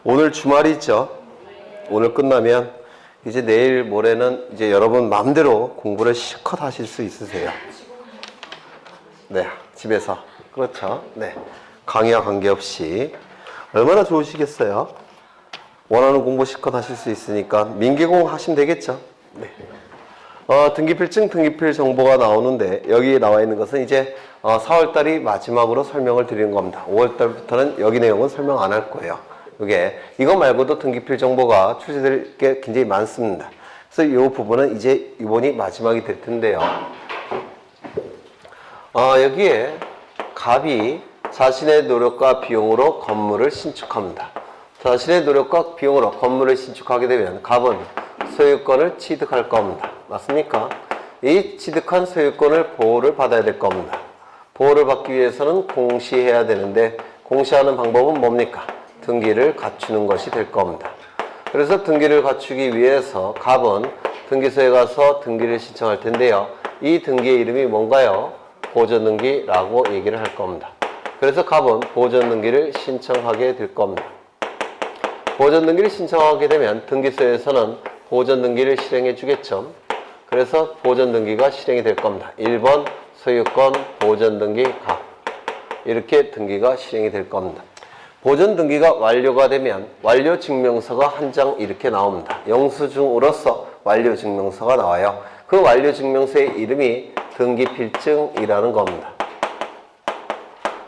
오늘 주말이죠. 오늘 끝나면 이제 내일 모레는 이제 여러분 마음대로 공부를 실컷 하실 수 있으세요. 네, 집에서. 그렇죠. 네. 강의와 관계없이. 얼마나 좋으시겠어요? 원하는 공부 실컷 하실 수 있으니까 민기공 하시면 되겠죠. 네. 등기필증, 등기필 정보가 나오는데 여기 나와 있는 것은 이제 4월달이 마지막으로 설명을 드리는 겁니다. 5월달부터는 여기 내용은 설명 안 할 거예요. 이거 말고도 등기필 정보가 출제될 게 굉장히 많습니다. 그래서 이 부분은 이제 이번이 마지막이 될 텐데요. 여기에 갑이 자신의 노력과 비용으로 건물을 신축합니다. 자신의 노력과 비용으로 건물을 신축하게 되면 갑은 소유권을 취득할 겁니다. 맞습니까? 이 취득한 소유권을 보호를 받아야 될 겁니다. 보호를 받기 위해서는 공시해야 되는데 공시하는 방법은 뭡니까? 등기를 갖추는 것이 될 겁니다. 그래서 등기를 갖추기 위해서 갑은 등기소에 가서 등기를 신청할 텐데요. 이 등기의 이름이 뭔가요? 보존등기라고 얘기를 할 겁니다. 그래서 갑은 보존등기를 신청하게 될 겁니다. 보존등기를 신청하게 되면 등기소에서는 보존등기를 실행해 주겠죠. 그래서 보존등기가 실행이 될 겁니다. 1번 소유권 보존등기 갑. 이렇게 등기가 실행이 될 겁니다. 보존등기가 완료가 되면 완료증명서가 한 장 이렇게 나옵니다. 영수증으로서 완료증명서가 나와요. 그 완료증명서의 이름이 등기필증이라는 겁니다.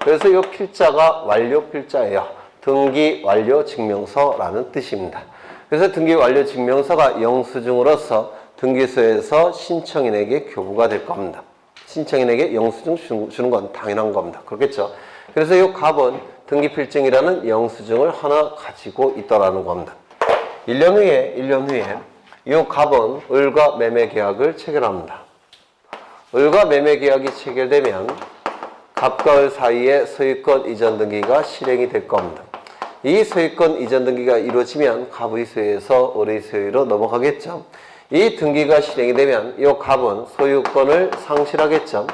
그래서 이 필자가 완료필자예요. 등기완료증명서라는 뜻입니다. 그래서 등기완료증명서가 영수증으로서 등기소에서 신청인에게 교부가 될 겁니다. 신청인에게 영수증 주는 건 당연한 겁니다. 그렇겠죠? 그래서 이 갑은 등기필증이라는 영수증을 하나 가지고 있더라는 겁니다. 1년 후에 이 갑은 을과 매매계약을 체결합니다. 을과 매매계약이 체결되면 갑과 을 사이에 소유권 이전 등기가 실행이 될 겁니다. 이 소유권 이전 등기가 이루어지면 갑의 소유에서 을의 소유로 넘어가겠죠. 이 등기가 실행이 되면 이 갑은 소유권을 상실하겠죠.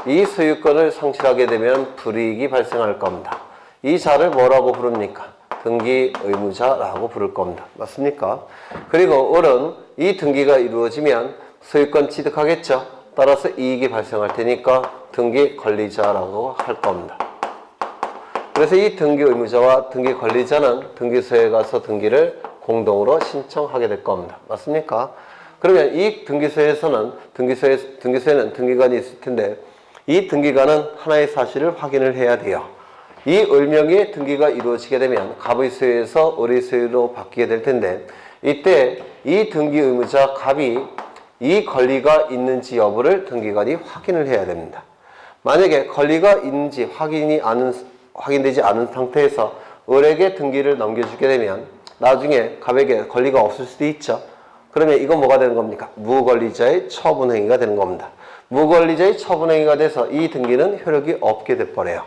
이 소유권을 상실하게 되면 불이익이 발생할 겁니다. 이 자를 뭐라고 부릅니까? 등기 의무자라고 부를 겁니다. 맞습니까? 그리고 을은 이 등기가 이루어지면 소유권 취득하겠죠. 따라서 이익이 발생할 테니까 등기 권리자라고 할 겁니다. 그래서 이 등기 의무자와 등기 권리자는 등기소에 가서 등기를 공동으로 신청하게 될 겁니다. 맞습니까? 그러면 이 등기소에는 등기관이 있을 텐데 이 등기관은 하나의 사실을 확인을 해야 돼요. 이 을명의 등기가 이루어지게 되면 갑의 소유에서 을의 소유로 바뀌게 될 텐데 이때 이 등기 의무자 갑이 이 권리가 있는지 여부를 등기관이 확인을 해야 됩니다. 만약에 권리가 있는지 확인되지 않은 상태에서 을에게 등기를 넘겨주게 되면 나중에 갑에게 권리가 없을 수도 있죠. 그러면 이건 뭐가 되는 겁니까? 무권리자의 처분행위가 되는 겁니다. 무권리자의 처분행위가 돼서 이 등기는 효력이 없게 돼버려요.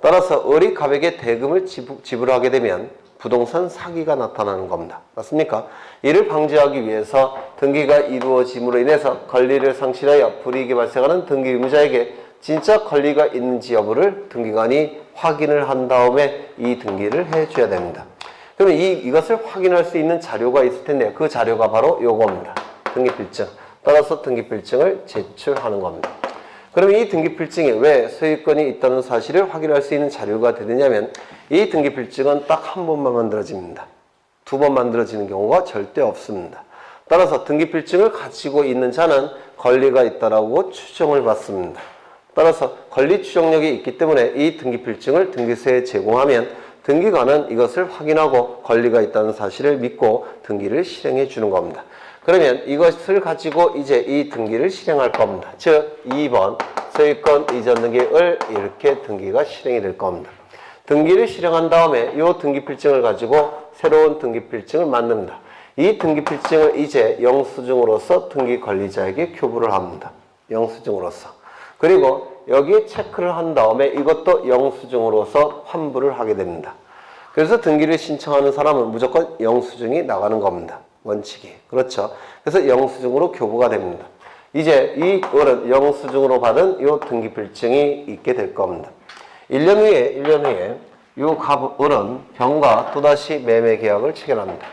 따라서 을이 갑에게 대금을 지불하게 되면 부동산 사기가 나타나는 겁니다. 맞습니까? 이를 방지하기 위해서 등기가 이루어짐으로 인해서 권리를 상실하여 불이익이 발생하는 등기 의무자에게 진짜 권리가 있는지 여부를 등기관이 확인을 한 다음에 이 등기를 해줘야 됩니다. 그러면 이것을 확인할 수 있는 자료가 있을 텐데 그 자료가 바로 요겁니다. 등기필증. 따라서 등기필증을 제출하는 겁니다. 그러면 이 등기필증이 왜 소유권이 있다는 사실을 확인할 수 있는 자료가 되느냐면 이 등기필증은 딱 한 번만 만들어집니다. 두 번 만들어지는 경우가 절대 없습니다. 따라서 등기필증을 가지고 있는 자는 권리가 있다라고 추정을 받습니다. 따라서 권리 추정력이 있기 때문에 이 등기필증을 등기소에 제공하면 등기관은 이것을 확인하고 권리가 있다는 사실을 믿고 등기를 실행해 주는 겁니다. 그러면 이것을 가지고 이제 이 등기를 실행할 겁니다. 즉 2번 소유권 이전 등기를 이렇게 등기가 실행이 될 겁니다. 등기를 실행한 다음에 이 등기필증을 가지고 새로운 등기필증을 만듭니다. 이 등기필증을 이제 영수증으로서 등기 권리자에게 교부를 합니다. 영수증으로서. 그리고 여기에 체크를 한 다음에 이것도 영수증으로서 환부를 하게 됩니다. 그래서 등기를 신청하는 사람은 무조건 영수증이 나가는 겁니다. 원칙이. 그렇죠. 그래서 영수증으로 교부가 됩니다. 이제 이 을은 영수증으로 받은 이 등기필증이 있게 될 겁니다. 1년 후에 요 갑을은 병과 또다시 매매 계약을 체결합니다.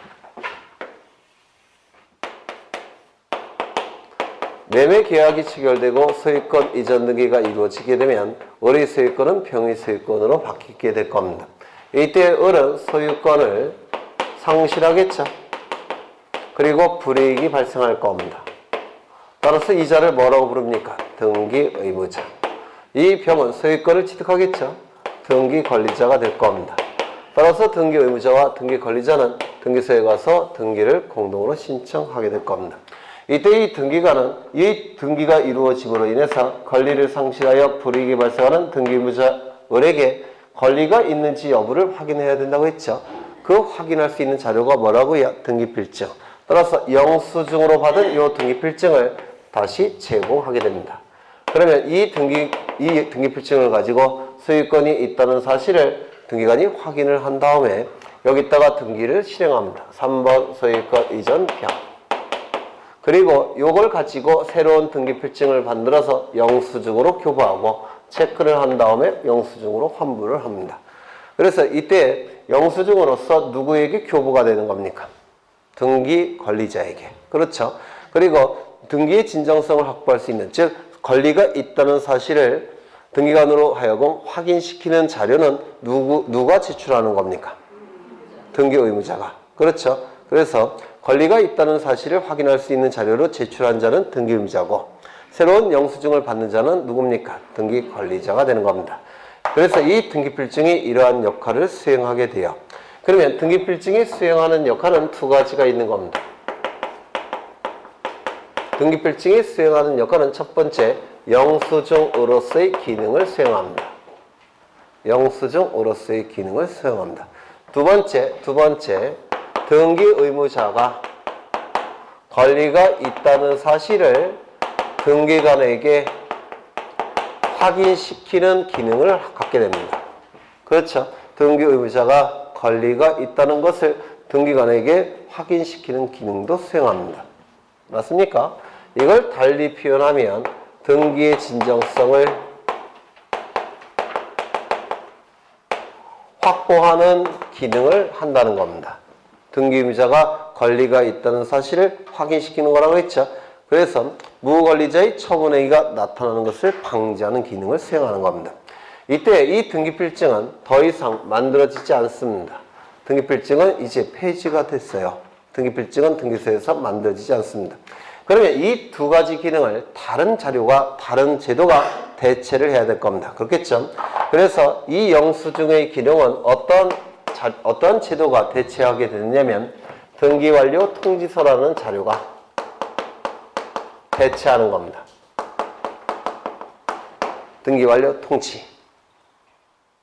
매매 계약이 체결되고 소유권 이전 등기가 이루어지게 되면 을의 소유권은 병의 소유권으로 바뀌게 될 겁니다. 이때 을은 소유권을 상실하겠죠. 그리고 불이익이 발생할 겁니다. 따라서 이자를 뭐라고 부릅니까? 등기 의무자. 이 병은 소유권을 취득하겠죠. 등기 권리자가 될 겁니다. 따라서 등기 의무자와 등기 권리자는 등기소에 가서 등기를 공동으로 신청하게 될 겁니다. 이때 이 등기가는 이 등기가 이루어짐으로 인해서 권리를 상실하여 불이익이 발생하는 등기 의무자 을에게 권리가 있는지 여부를 확인해야 된다고 했죠. 그 확인할 수 있는 자료가 뭐라고요? 등기필증. 따라서 영수증으로 받은 이 등기필증을 다시 제공하게 됩니다. 그러면 이 등기필증을 가지고 소유권이 있다는 사실을 등기관이 확인을 한 다음에 여기다가 등기를 실행합니다. 3번 소유권 이전 병. 그리고 이걸 가지고 새로운 등기필증을 만들어서 영수증으로 교부하고 체크를 한 다음에 영수증으로 환불을 합니다. 그래서 이때 영수증으로서 누구에게 교부가 되는 겁니까? 등기 권리자에게. 그렇죠. 그리고 등기의 진정성을 확보할 수 있는, 즉 권리가 있다는 사실을 등기관으로 하여금 확인시키는 자료는 누가 제출하는 겁니까? 등기 의무자가. 그렇죠. 그래서 권리가 있다는 사실을 확인할 수 있는 자료로 제출한 자는 등기 의무자고, 새로운 영수증을 받는 자는 누굽니까? 등기 권리자가 되는 겁니다. 그래서 이 등기필증이 이러한 역할을 수행하게 돼요. 그러면 등기필증이 수행하는 역할은 두 가지가 있는 겁니다. 등기필증이 수행하는 역할은 첫 번째, 영수증으로서의 기능을 수행합니다. 영수증으로서의 기능을 수행합니다. 두 번째, 등기 의무자가 권리가 있다는 사실을 등기관에게 확인시키는 기능을 갖게 됩니다. 그렇죠. 등기 의무자가 권리가 있다는 것을 등기관에게 확인시키는 기능도 수행합니다. 맞습니까? 이걸 달리 표현하면 등기의 진정성을 확보하는 기능을 한다는 겁니다. 등기 의무자가 권리가 있다는 사실을 확인시키는 거라고 했죠. 그래서 무권리자의 처분행위가 나타나는 것을 방지하는 기능을 수행하는 겁니다. 이때 이 등기필증은 더 이상 만들어지지 않습니다. 등기필증은 이제 폐지가 됐어요. 등기필증은 등기소에서 만들어지지 않습니다. 그러면 이 두 가지 기능을 다른 자료가, 다른 제도가 대체를 해야 될 겁니다. 그렇겠죠? 그래서 이 영수증의 기능은 어떤 제도가 대체하게 되느냐면 등기완료 통지서라는 자료가 대체하는 겁니다. 등기완료 통지.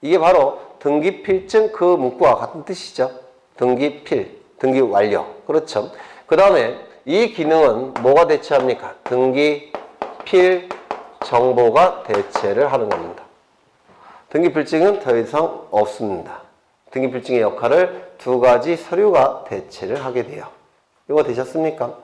이게 바로 등기필증 그 문구와 같은 뜻이죠. 등기필, 등기완료. 그렇죠. 그 다음에 이 기능은 뭐가 대체합니까? 등기필 정보가 대체를 하는 겁니다. 등기필증은 더 이상 없습니다. 등기필증의 역할을 두 가지 서류가 대체를 하게 돼요. 이거 되셨습니까?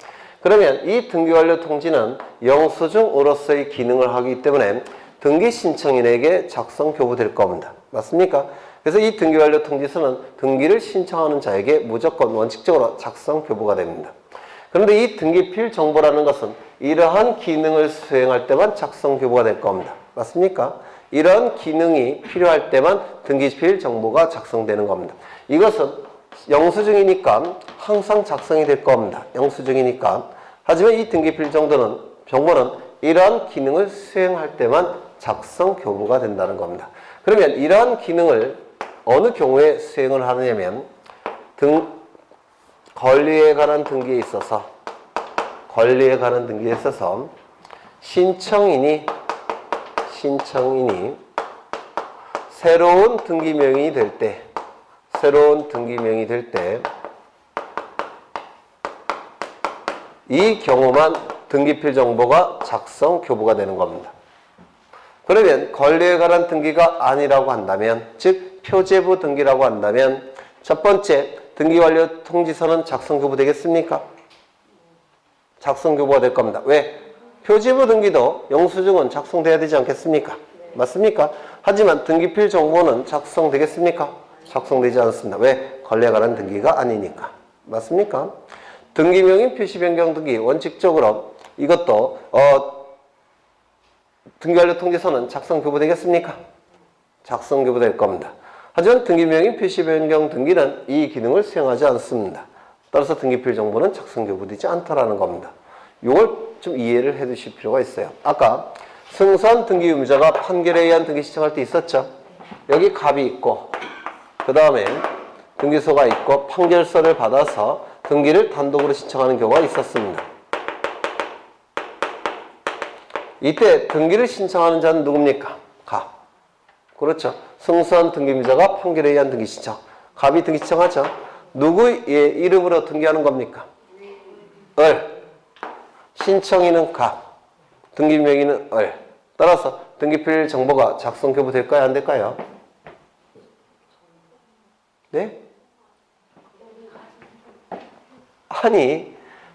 그러면 이 등기완료 통지는 영수증으로서의 기능을 하기 때문에 등기 신청인에게 작성 교부될 겁니다. 맞습니까? 그래서 이 등기완료 통지서는 등기를 신청하는 자에게 무조건 원칙적으로 작성 교부가 됩니다. 그런데 이 등기필 정보라는 것은 이러한 기능을 수행할 때만 작성 교부가 될 겁니다. 맞습니까? 이런 기능이 필요할 때만 등기필 정보가 작성되는 겁니다. 이것은 영수증이니까 항상 작성이 될 겁니다. 영수증이니까. 하지만 이 등기필 정보는 이러한 기능을 수행할 때만 작성 교부가 된다는 겁니다. 그러면 이러한 기능을 어느 경우에 수행을 하느냐면 권리에 관한 등기에 있어서 신청인이 새로운 등기명이 될 때 이 경우만 등기필 정보가 작성 교부가 되는 겁니다. 그러면 권리에 관한 등기가 아니라고 한다면, 즉 표제부 등기라고 한다면 첫 번째 등기완료 통지서는 작성 교부 되겠습니까? 작성 교부가 될 겁니다. 왜? 표제부 등기도 영수증은 작성돼야 되지 않겠습니까? 맞습니까? 하지만 등기필 정보는 작성되겠습니까? 작성되지 않습니다. 왜? 권리에 관한 등기가 아니니까. 맞습니까? 등기명의 표시 변경 등기 원칙적으로 이것도 등기완료 통지서는 작성 교부되겠습니까? 작성 교부될 겁니다. 하지만 등기명의 표시 변경 등기는 이 기능을 수행하지 않습니다. 따라서 등기필 정보는 작성 교부되지 않다라는 겁니다. 이걸 좀 이해를 해 두실 필요가 있어요. 아까 승소한 등기 의무자가 판결에 의한 등기 신청할 때 있었죠? 여기 갑이 있고 그 다음에 등기소가 있고 판결서를 받아서 등기를 단독으로 신청하는 경우가 있었습니다. 이때 등기를 신청하는 자는 누굽니까? 갑. 그렇죠. 승소한 등기의무자가 판결에 의한 등기 신청. 갑이 등기 신청하죠. 누구의 이름으로 등기하는 겁니까? 을. 신청인은 갑. 등기명의는 을. 따라서 등기필 정보가 작성 교부될까요? 안 될까요? 네? 아니,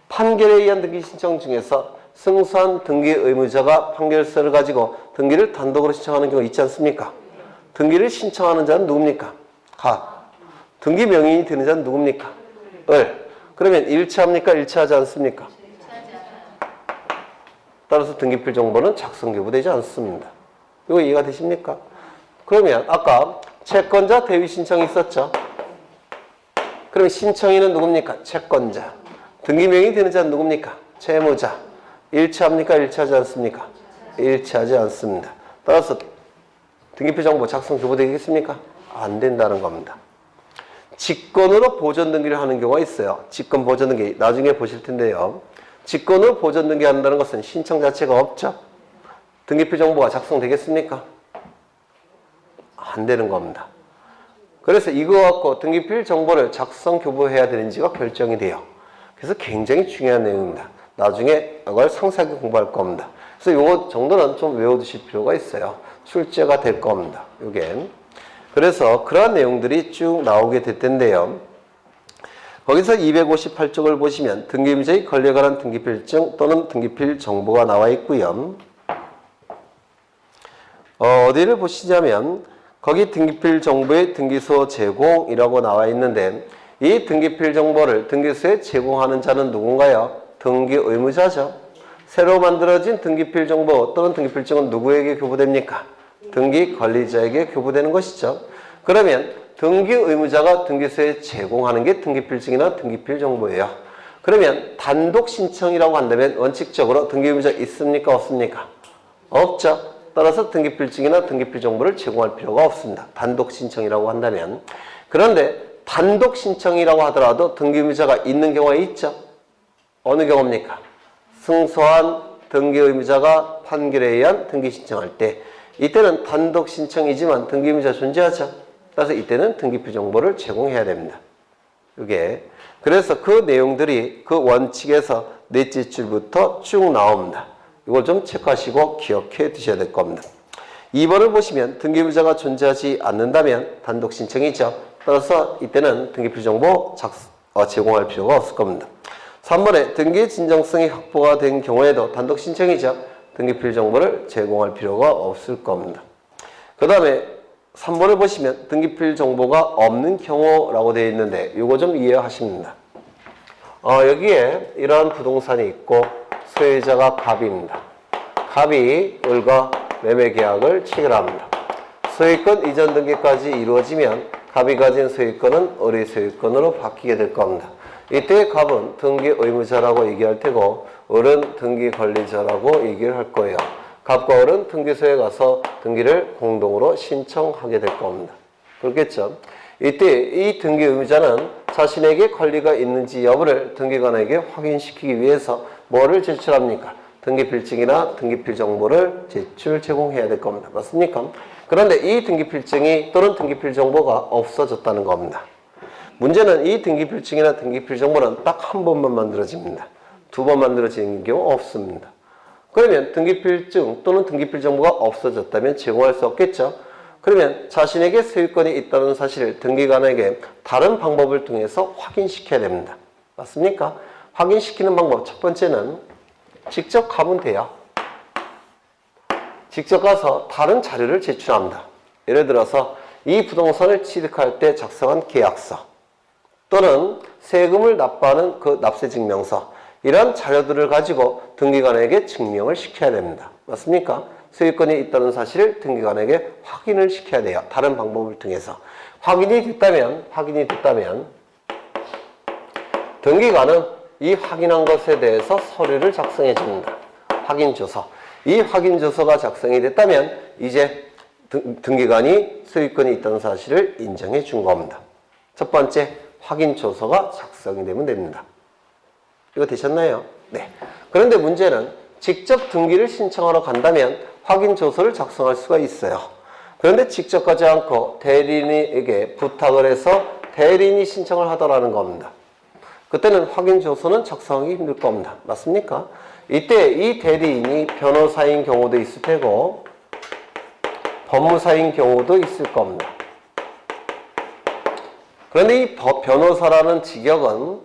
판결에 의한 등기 신청 중에서 승소한 등기 의무자가 판결서를 가지고 등기를 단독으로 신청하는 경우 있지 않습니까? 등기를 신청하는 자는 누굽니까? 갑. 등기 명의인이 되는 자는 누굽니까? 을. 그러면 일치합니까? 일치하지 않습니까? 따라서 등기필 정보는 작성 교부되지 않습니다. 이거 이해가 되십니까? 그러면 아까 채권자 대위 신청이 있었죠? 그럼 신청인은 누굽니까? 채권자. 등기 명의인이 되는 자는 누굽니까? 채무자. 일치합니까? 일치하지 않습니까? 일치하지 않습니다. 따라서 등기필 정보 작성 교부되겠습니까? 안 된다는 겁니다. 직권으로 보존 등기를 하는 경우가 있어요. 직권 보존 등기 나중에 보실 텐데요. 직권으로 보존 등기 한다는 것은 신청 자체가 없죠. 등기필 정보가 작성되겠습니까? 안 되는 겁니다. 그래서 이거 갖고 등기필 정보를 작성 교부해야 되는지가 결정이 돼요. 그래서 굉장히 중요한 내용입니다. 나중에 이걸 상세하게 공부할 겁니다. 그래서 이거 정도는 좀 외워두실 필요가 있어요. 출제가 될 겁니다. 요게. 그래서 그러한 내용들이 쭉 나오게 될 텐데요. 거기서 258쪽을 보시면 등기의무자의 권리에 관한 등기필증 또는 등기필 정보가 나와 있고요. 어디를 보시냐면 거기 등기필 정보의 등기소 제공이라고 나와 있는데 이 등기필 정보를 등기소에 제공하는 자는 누군가요? 등기 의무자죠. 새로 만들어진 등기필 정보 또는 등기필증은 누구에게 교부됩니까? 등기 관리자에게 교부되는 것이죠. 그러면 등기 의무자가 등기소에 제공하는 게 등기필증이나 등기필 정보예요. 그러면 단독 신청이라고 한다면 원칙적으로 등기 의무자 있습니까? 없습니까? 없죠. 따라서 등기필증이나 등기필 정보를 제공할 필요가 없습니다. 단독 신청이라고 한다면. 그런데 단독 신청이라고 하더라도 등기 의무자가 있는 경우가 있죠. 어느 경우입니까? 승소한 등기 의무자가 판결에 의한 등기 신청할 때 이때는 단독 신청이지만 등기 의무자 존재하죠. 따라서 이때는 등기필 정보를 제공해야 됩니다. 이게 그래서 그 내용들이 그 원칙에서 넷째 줄부터 쭉 나옵니다. 이걸 좀 체크하시고 기억해 두셔야 될 겁니다. 2번을 보시면 등기 의무자가 존재하지 않는다면 단독 신청이죠. 따라서 이때는 등기필 정보 제공할 필요가 없을 겁니다. 3번에 등기 진정성이 확보가 된 경우에도 단독 신청이죠. 등기필 정보를 제공할 필요가 없을 겁니다. 그 다음에 3번을 보시면 등기필 정보가 없는 경우라고 되어 있는데 이거 좀 이해하십니다. 여기에 이러한 부동산이 있고 소유자가 갑입니다. 갑이 을과 매매 계약을 체결합니다. 소유권 이전 등기까지 이루어지면 갑이 가진 소유권은 을의 소유권으로 바뀌게 될 겁니다. 이때 갑은 등기 의무자라고 얘기할 테고 을은 등기 관리자라고 얘기를 할 거예요. 갑과 을은 등기소에 가서 등기를 공동으로 신청하게 될 겁니다. 그렇겠죠? 이때 이 등기 의무자는 자신에게 권리가 있는지 여부를 등기관에게 확인시키기 위해서 뭐를 제출합니까? 등기필증이나 등기필 정보를 제공해야 될 겁니다. 맞습니까? 그런데 이 등기필증이 또는 등기필 정보가 없어졌다는 겁니다. 문제는 이 등기필증이나 등기필 정보는 딱 한 번만 만들어집니다. 두 번 만들어지는 경우 없습니다. 그러면 등기필증 또는 등기필 정보가 없어졌다면 제공할 수 없겠죠. 그러면 자신에게 소유권이 있다는 사실을 등기관에게 다른 방법을 통해서 확인시켜야 됩니다. 맞습니까? 확인시키는 방법 첫 번째는 직접 가면 돼요. 직접 가서 다른 자료를 제출합니다. 예를 들어서 이 부동산을 취득할 때 작성한 계약서 또는 세금을 납부하는 그 납세증명서 이런 자료들을 가지고 등기관에게 증명을 시켜야 됩니다. 맞습니까? 소유권이 있다는 사실을 등기관에게 확인을 시켜야 돼요. 다른 방법을 통해서. 확인이 됐다면 등기관은 이 확인한 것에 대해서 서류를 작성해 줍니다. 확인조서. 이 확인조서가 작성이 됐다면 이제 등기관이 소유권이 있다는 사실을 인정해 준 겁니다. 첫 번째, 확인조서가 작성이 되면 됩니다. 이거 되셨나요? 네. 그런데 문제는 직접 등기를 신청하러 간다면 확인조서를 작성할 수가 있어요. 그런데 직접 가지 않고 대리인에게 부탁을 해서 대리인이 신청을 하더라는 겁니다. 그때는 확인조서는 작성하기 힘들 겁니다. 맞습니까? 이때 이 대리인이 변호사인 경우도 있을 테고 법무사인 경우도 있을 겁니다. 그런데 이 변호사라는 직역은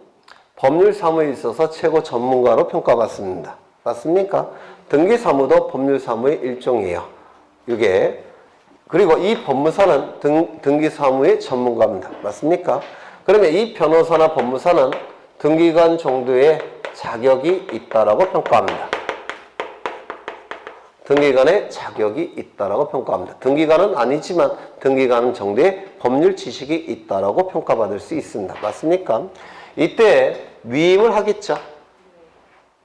법률 사무에 있어서 최고 전문가로 평가받습니다. 맞습니까? 등기 사무도 법률 사무의 일종이에요. 이게. 그리고 이 법무사는 등기 사무의 전문가입니다. 맞습니까? 그러면 이 변호사나 법무사는 등기관 정도의 자격이 있다라고 평가합니다. 등기관의 자격이 있다라고 평가합니다. 등기관은 아니지만 등기관 정도의 법률 지식이 있다라고 평가받을 수 있습니다. 맞습니까? 이때 위임을 하겠죠.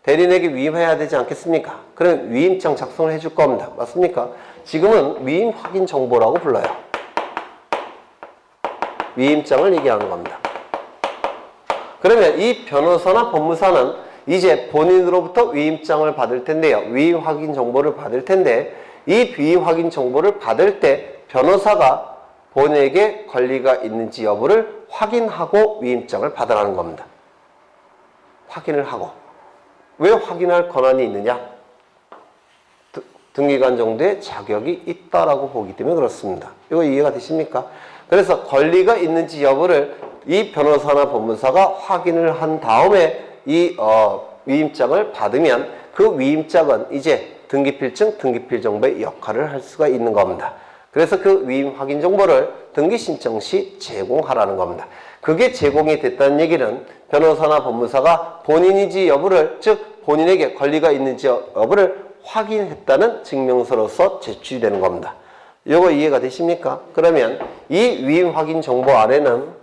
대리인에게 위임해야 되지 않겠습니까? 그럼 위임장 작성을 해줄 겁니다. 맞습니까? 지금은 위임 확인 정보라고 불러요. 위임장을 얘기하는 겁니다. 그러면 이 변호사나 법무사는 이제 본인으로부터 위임장을 받을 텐데요. 위임 확인 정보를 받을 텐데 이 위임 확인 정보를 받을 때 변호사가 본인에게 권리가 있는지 여부를 확인하고 위임장을 받으라는 겁니다. 확인을 하고. 왜 확인할 권한이 있느냐? 등기관 정도의 자격이 있다라고 보기 때문에 그렇습니다. 이거 이해가 되십니까? 그래서 권리가 있는지 여부를 이 변호사나 법무사가 확인을 한 다음에 이 위임장을 받으면 그 위임장은 이제 등기필증, 등기필정보의 역할을 할 수가 있는 겁니다. 그래서 그 위임 확인 정보를 등기 신청 시 제공하라는 겁니다. 그게 제공이 됐다는 얘기는 변호사나 법무사가 본인인지 여부를, 즉 본인에게 권리가 있는지 여부를 확인했다는 증명서로서 제출이 되는 겁니다. 이거 이해가 되십니까? 그러면 이 위임 확인 정보 아래는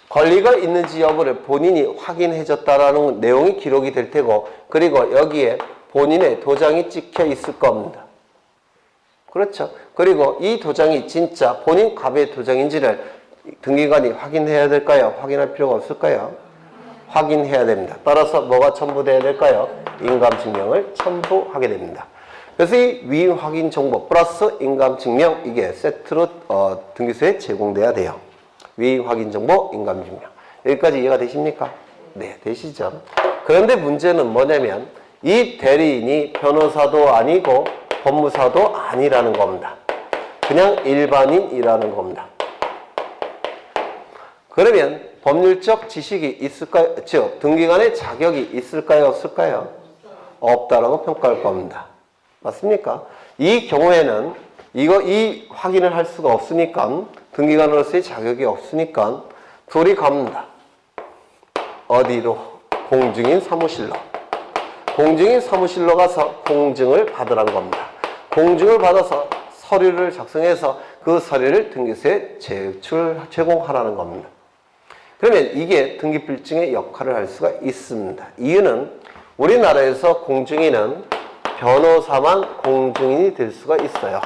권리가 있는지 여부를 본인이 확인해줬다라는 내용이 기록이 될 테고, 그리고 여기에 본인의 도장이 찍혀 있을 겁니다. 그렇죠? 그리고 이 도장이 진짜 본인 갑의 도장인지를 등기관이 확인해야 될까요? 확인할 필요가 없을까요? 확인해야 됩니다. 따라서 뭐가 첨부돼야 될까요? 인감증명을 첨부하게 됩니다. 그래서 이 위임 확인 정보 플러스 인감증명, 이게 세트로 등기소에 제공돼야 돼요. 위임 확인 정보, 인감증명. 여기까지 이해가 되십니까? 네, 되시죠? 그런데 문제는 뭐냐면 이 대리인이 변호사도 아니고 법무사도 아니라는 겁니다. 그냥 일반인이라는 겁니다. 그러면 법률적 지식이 있을까요? 즉, 등기관의 자격이 있을까요? 없을까요? 없다라고 평가할 겁니다. 맞습니까? 이 경우에는 이 확인을 할 수가 없으니까, 등기관으로서의 자격이 없으니까 둘이 갑니다. 어디로? 공증인 사무실로. 공증인 사무실로 가서 공증을 받으라는 겁니다. 공증을 받아서 서류를 작성해서 그 서류를 등기소에 제공하라는 겁니다. 그러면 이게 등기필증의 역할을 할 수가 있습니다. 이유는 우리나라에서 공증인은 변호사만 공증인이 될 수가 있어요.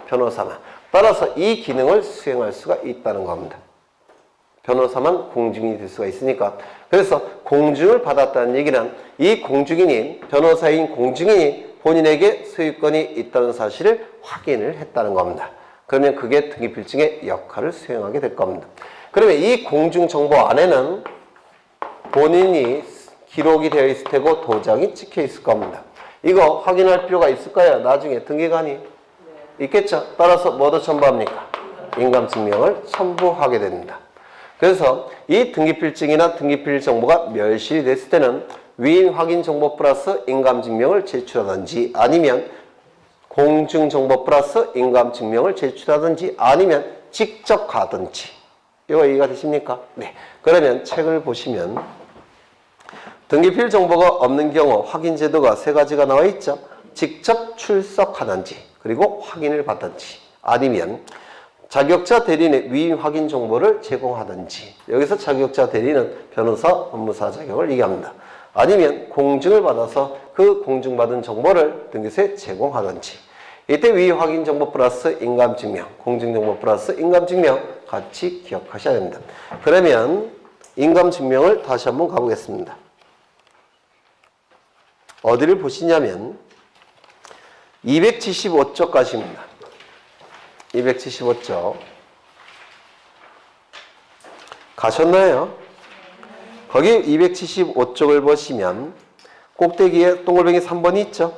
변호사만. 따라서 이 기능을 수행할 수가 있다는 겁니다. 변호사만 공증인이 될 수가 있으니까. 그래서 공증을 받았다는 얘기는 이 공증인이, 변호사인 공증인이 본인에게 소유권이 있다는 사실을 확인을 했다는 겁니다. 그러면 그게 등기필증의 역할을 수행하게 될 겁니다. 그러면 이 공증정보 안에는 본인이 기록이 되어 있을 테고 도장이 찍혀 있을 겁니다. 이거 확인할 필요가 있을까요? 나중에 등기관이 있겠죠. 따라서 뭐도 첨부합니까? 인감증명을 첨부하게 됩니다. 그래서 이 등기필증이나 등기필 정보가 멸실이 됐을 때는 위임 확인 정보 플러스 인감증명을 제출하든지 아니면 공증정보 플러스 인감증명을 제출하든지 아니면 직접 가든지. 이거 이해가 되십니까? 네. 그러면 책을 보시면 등기필 정보가 없는 경우 확인 제도가 세 가지가 나와 있죠. 직접 출석하든지 그리고 확인을 받든지 아니면 자격자 대리인의 위임 확인 정보를 제공하든지. 여기서 자격자 대리인은 변호사, 법무사 자격을 얘기합니다. 아니면 공증을 받아서 그 공증받은 정보를 등기소에 제공하든지. 이때 위임 확인 정보 플러스 인감증명, 공증정보 플러스 인감증명 같이 기억하셔야 됩니다. 그러면 인감증명을 다시 한번 가보겠습니다. 어디를 보시냐면 275쪽까지입니다. 275쪽 가셨나요? 거기 275쪽을 보시면 꼭대기에 동글뱅이 3번이 있죠.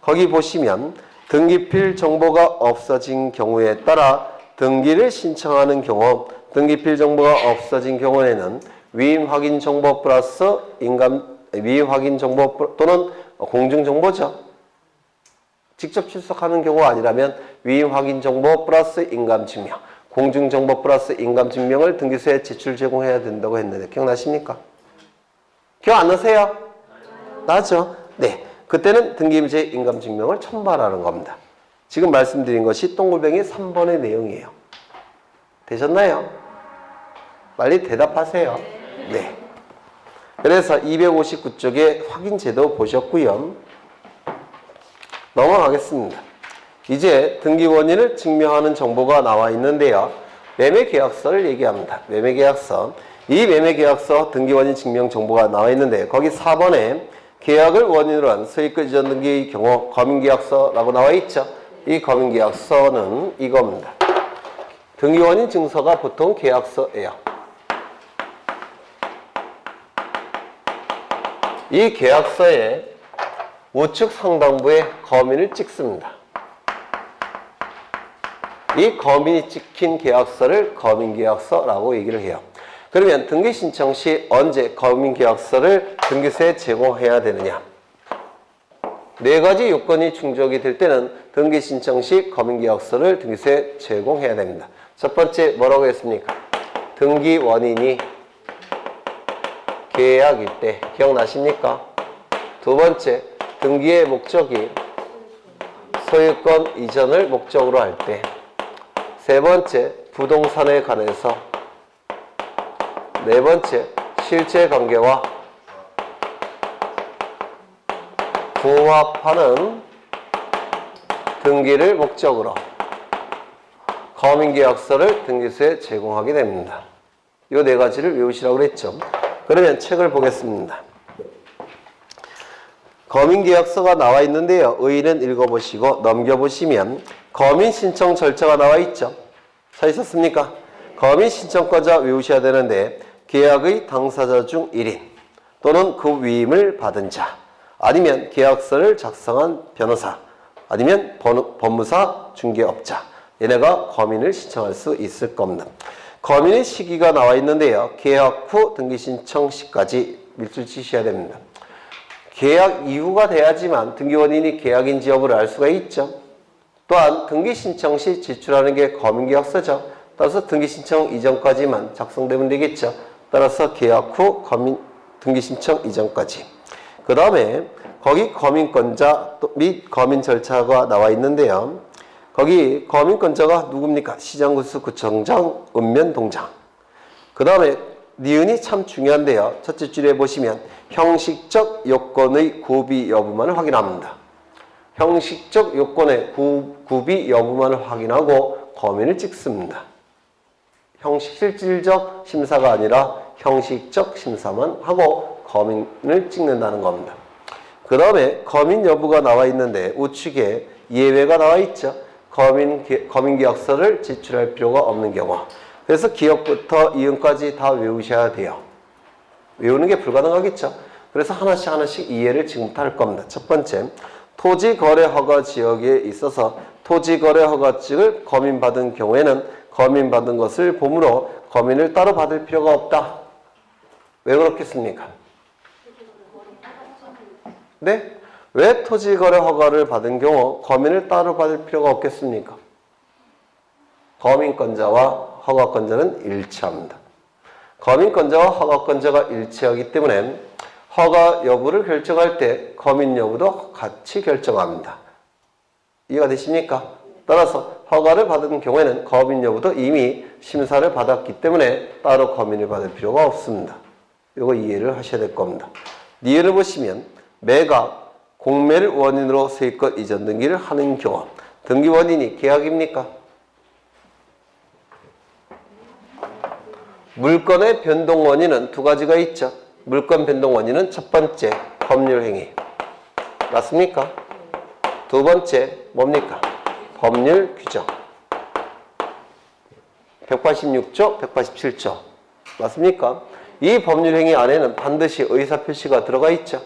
거기 보시면 등기필 정보가 없어진 경우에 따라 등기를 신청하는 경우 등기필 정보가 없어진 경우에는 위임 확인 정보 플러스 위임 확인 정보 또는 공증 정보죠. 직접 출석하는 경우가 아니라면 위임 확인 정보 플러스 인감증명, 공증 정보 플러스 인감증명을 등기소에 제출 제공해야 된다고 했는데 기억나십니까? 기억 안 나세요? 나죠? 네. 그때는 등기임제 인감증명을 첨부하라는 겁니다. 지금 말씀드린 것이 동글뱅이 3번의 내용이에요. 되셨나요? 빨리 대답하세요. 네. 그래서 259쪽에 확인제도 보셨고요. 넘어가겠습니다. 이제 등기 원인을 증명하는 정보가 나와 있는데요. 매매계약서를 얘기합니다. 매매계약서. 이 매매계약서 등기 원인 증명 정보가 나와 있는데 거기 4번에 계약을 원인으로 한 소유권 이전 등기의 경우 거민계약서라고 나와 있죠. 이 거민계약서는 이겁니다. 등기 원인 증서가 보통 계약서예요. 이 계약서에 우측 상단부에 거민을 찍습니다. 이 거민이 찍힌 계약서를 거민계약서라고 얘기를 해요. 그러면 등기 신청 시 언제 거민계약서를 등기소에 제공해야 되느냐? 네 가지 요건이 충족이 될 때는 등기 신청 시 거민계약서를 등기소에 제공해야 됩니다. 첫 번째 뭐라고 했습니까? 등기 원인이 계약일 때. 기억나십니까? 두 번째, 등기의 목적이 소유권 이전을 목적으로 할 때. 세 번째, 부동산에 관해서. 네 번째, 실제 관계와 부합하는 등기를 목적으로 거민계약서를 등기소에 제공하게 됩니다. 이 네 가지를 외우시라고 그랬죠. 그러면 책을 보겠습니다. 거민계약서가 나와 있는데요. 의의는 읽어보시고 넘겨보시면 거민신청 절차가 나와 있죠. 찾으셨습니까? 거민신청권자 외우셔야 되는데 계약의 당사자 중 1인 또는 그 위임을 받은 자 아니면 계약서를 작성한 변호사 아니면 법무사 중개업자 얘네가 거민을 신청할 수 있을 겁니다. 거민의 시기가 나와 있는데요. 계약 후 등기신청 시까지 밑줄 치셔야 됩니다. 계약 이후가 돼야지만 등기 원인이 계약인지 여부를 알 수가 있죠. 또한 등기 신청 시 제출하는 게 거민계약서죠. 따라서 등기 신청 이전까지만 작성되면 되겠죠. 따라서 계약 후 등기 신청 이전까지. 그 다음에 거기 거민권자 및 거민 절차가 나와 있는데요. 거기 거민권자가 누굽니까? 시장군수, 구청장, 읍면동장. 그 다음에 니은이 참 중요한데요. 첫째 줄에 보시면 형식적 요건의 구비 여부만을 확인합니다. 형식적 요건의 구비 여부만을 확인하고 거민을 찍습니다. 실질적 심사가 아니라 형식적 심사만 하고 거민을 찍는다는 겁니다. 그 다음에 거민 여부가 나와 있는데 우측에 예외가 나와 있죠. 거민계약서를 제출할 필요가 없는 경우. 그래서 기억부터 이음까지 다 외우셔야 돼요. 외우는 게 불가능하겠죠. 그래서 하나씩 이해를 지금부터 할 겁니다. 첫 번째, 토지거래허가 지역에 있어서 토지거래허가증을 거민받은 경우에는 거민받은 것을 봄으로 거민을 따로 받을 필요가 없다. 왜 그렇겠습니까? 네? 왜 토지거래 허가를 받은 경우 거민을 따로 받을 필요가 없겠습니까? 거민권자와 허가권자는 일치합니다. 거민권자와 허가권자가 일치하기 때문에 허가 여부를 결정할 때 거민 여부도 같이 결정합니다. 이해가 되십니까? 따라서 허가를 받은 경우에는 거민 여부도 이미 심사를 받았기 때문에 따로 거민을 받을 필요가 없습니다. 이거 이해를 하셔야 될 겁니다. 예를 보시면 매각, 공매를 원인으로 세입권 이전 등기를 하는 경우 등기 원인이 계약입니까? 물건의 변동 원인은 두 가지가 있죠. 물건 변동 원인은 첫 번째 법률 행위 맞습니까? 두 번째 뭡니까? 법률 규정 186조, 187조 맞습니까? 이 법률 행위 안에는 반드시 의사표시가 들어가 있죠.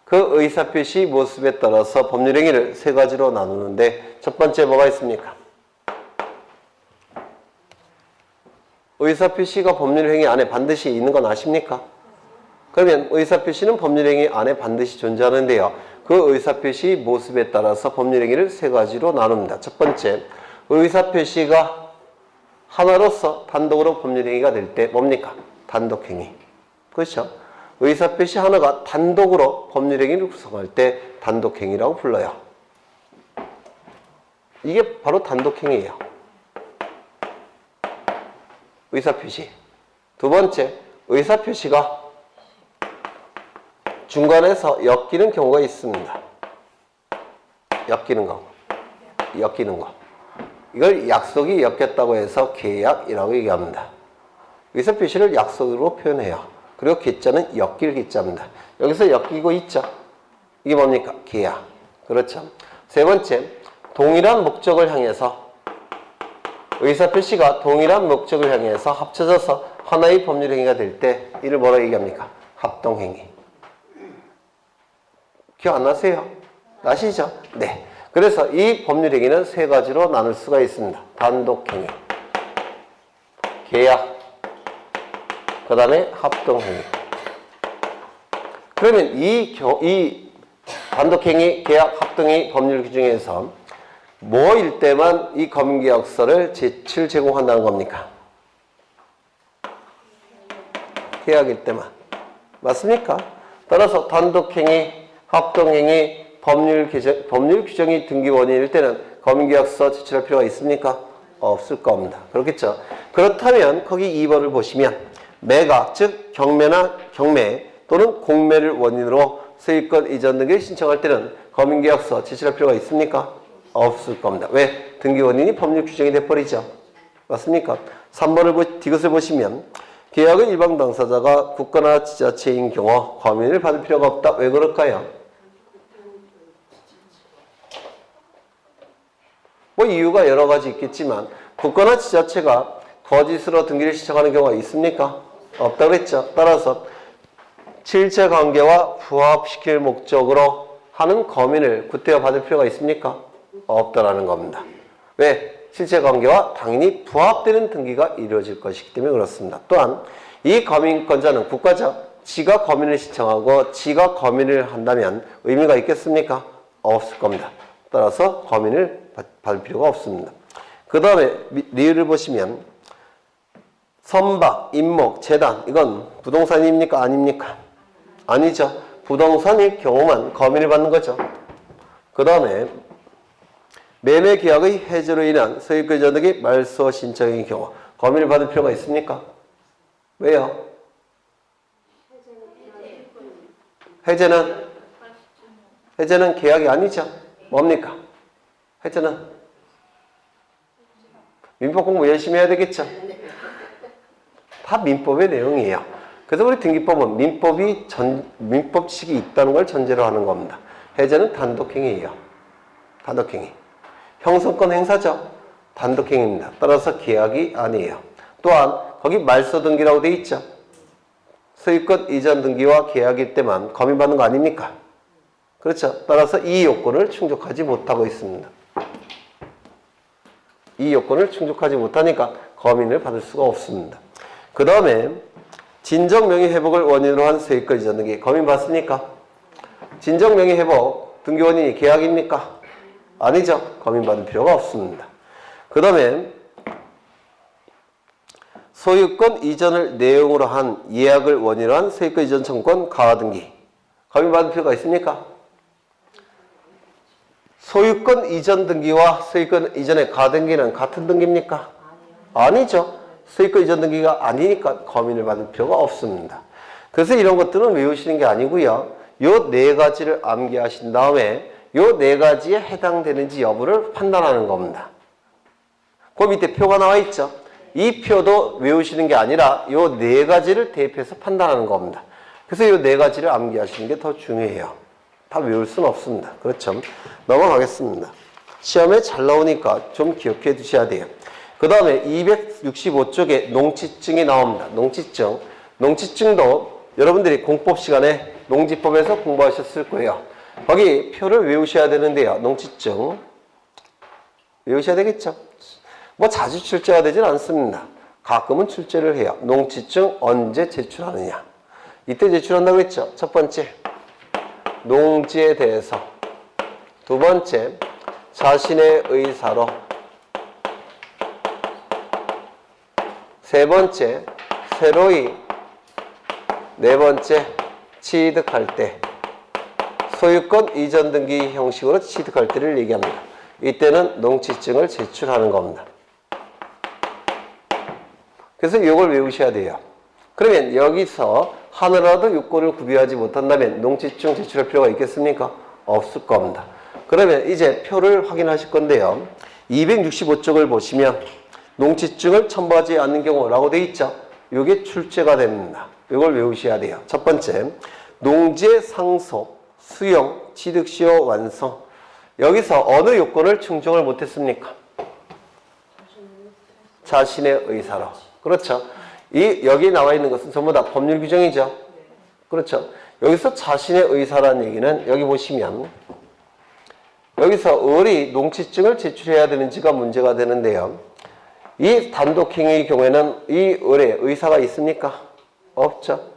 그 의사표시 모습에 따라서 법률 행위를 세 가지로 나누는데 첫 번째 뭐가 있습니까? 의사표시가 법률행위 안에 반드시 있는 건 아십니까? 그러면 의사표시는 법률행위 안에 반드시 존재하는데요. 그 의사표시 모습에 따라서 법률행위를 세 가지로 나눕니다. 첫 번째, 의사표시가 하나로서 단독으로 법률행위가 될 때 뭡니까? 단독행위. 그렇죠? 의사표시 하나가 단독으로 법률행위를 구성할 때 단독행위라고 불러요. 이게 바로 단독행위예요. 의사표시. 두 번째, 의사표시가 중간에서 엮이는 경우가 있습니다. 엮이는 거. 이걸 약속이 엮였다고 해서 계약이라고 얘기합니다. 의사표시를 약속으로 표현해요. 그리고 계자는 엮일 계자입니다. 여기서 엮이고 있죠. 이게 뭡니까? 계약. 그렇죠. 세 번째, 동일한 목적을 향해서 의사표시가 동일한 목적을 향해서 합쳐져서 하나의 법률행위가 될 때 이를 뭐라고 얘기합니까? 합동행위. 기억 안 나세요? 나시죠? 네. 그래서 이 법률행위는 세 가지로 나눌 수가 있습니다. 단독행위, 계약, 그 다음에 합동행위. 그러면 이 단독행위, 계약, 합동행위 법률 규정에서 뭐일 때만 이 검인계약서를 제출제공한다는 겁니까? 계약일 때만. 맞습니까? 따라서 단독행위, 합동행위, 법률 규정이 등기 원인일 때는 검인계약서 제출할 필요가 있습니까? 없을 겁니다. 그렇겠죠? 그렇다면 거기 2번을 보시면 매각, 즉 경매 또는 공매를 원인으로 세입권 이전 등기를 신청할 때는 검인계약서 제출할 필요가 있습니까? 없을 겁니다. 왜? 등기 원인이 법률 규정이 돼버리죠. 맞습니까? 3번을 디귿을 보시면 계약의 일방 당사자가 국가나 지자체인 경우 검인을 받을 필요가 없다. 왜 그럴까요? 뭐 이유가 여러 가지 있겠지만 국가나 지자체가 거짓으로 등기를 신청하는 경우가 있습니까? 없다고 그랬죠. 따라서 실체관계와 부합시킬 목적으로 하는 검인을 구태여 받을 필요가 있습니까? 없다라는 겁니다. 왜? 실체관계와 당연히 부합되는 등기가 이루어질 것이기 때문에 그렇습니다. 또한 이 검인권자는 국가죠. 지가 검인을 신청하고 지가 검인을 한다면 의미가 있겠습니까? 없을 겁니다. 따라서 검인을 받을 필요가 없습니다. 그 다음에 리을을 보시면 선박, 임목, 재단 이건 부동산입니까? 아닙니까? 아니죠. 부동산일 경우만 검인을 받는 거죠. 그 다음에 매매 계약의 해지로 인한 소유권 이전 등의 말소 신청의 경우 검인을 받을 필요가 있습니까? 왜요? 해제는 계약이 아니죠. 뭡니까? 해제는 민법 공부 열심히 해야 되겠죠. 다 민법의 내용이에요. 그래서 우리 등기법은 민법식이 있다는 걸 전제로 하는 겁니다. 해제는 단독행위예요. 단독행위. 형성권 행사죠. 단독행위입니다. 따라서 계약이 아니에요. 또한 거기 말소등기라고 돼 있죠. 소유권 이전 등기와 계약일 때만 검인받는 거 아닙니까? 그렇죠. 따라서 이 요건을 충족하지 못하고 있습니다. 이 요건을 충족하지 못하니까 검인을 받을 수가 없습니다. 그 다음에 진정명의 회복을 원인으로 한 소유권 이전 등기 검인 받습니까? 진정명의 회복, 등기원인이 계약입니까? 아니죠. 검인받을 필요가 없습니다. 그 다음에 소유권 이전을 내용으로 한 예약을 원인으로 한 소유권 이전 청구권 가화등기. 검인받을 필요가 있습니까? 소유권 이전 등기와 소유권 이전의 가등기는 같은 등기입니까? 아니죠. 소유권 이전 등기가 아니니까 검인을 받을 필요가 없습니다. 그래서 이런 것들은 외우시는 게 아니고요. 요 네 가지를 암기하신 다음에 요 네 가지에 해당되는지 여부를 판단하는 겁니다. 그 밑에 표가 나와 있죠. 이 표도 외우시는 게 아니라 요 네 가지를 대입해서 판단하는 겁니다. 그래서 요 네 가지를 암기하시는 게 더 중요해요. 다 외울 수는 없습니다. 그렇죠. 넘어가겠습니다. 시험에 잘 나오니까 좀 기억해 두셔야 돼요. 그 다음에 265쪽에 농지증이 나옵니다. 농지증. 농지증도 여러분들이 공법 시간에 농지법에서 공부하셨을 거예요. 거기 표를 외우셔야 되는데요. 농지증. 외우셔야 되겠죠. 뭐 자주 출제가 되진 않습니다. 가끔은 출제를 해요. 농지증 언제 제출하느냐. 이때 제출한다고 했죠. 첫 번째, 농지에 대해서. 두 번째, 자신의 의사로. 세 번째, 새로이. 네 번째, 취득할 때. 소유권 이전 등기 형식으로 취득할 때를 얘기합니다. 이때는 농지증을 제출하는 겁니다. 그래서 이걸 외우셔야 돼요. 그러면 여기서 하나라도 요건을 구비하지 못한다면 농지증 제출할 필요가 있겠습니까? 없을 겁니다. 그러면 이제 표를 확인하실 건데요. 265쪽을 보시면 농지증을 첨부하지 않는 경우라고 되어 있죠. 이게 출제가 됩니다. 이걸 외우셔야 돼요. 첫 번째, 농지의 상속, 수용, 취득시효 완성. 여기서 어느 요건을 충족을 못했습니까? 자신의 의사로. 그렇죠. 여기 나와 있는 것은 전부 다 법률 규정이죠. 그렇죠. 여기서 자신의 의사라는 얘기는 여기 보시면 여기서 을이 농지증을 제출해야 되는지가 문제가 되는데요. 이 단독행위의 경우에는 이 을에 의사가 있습니까? 없죠.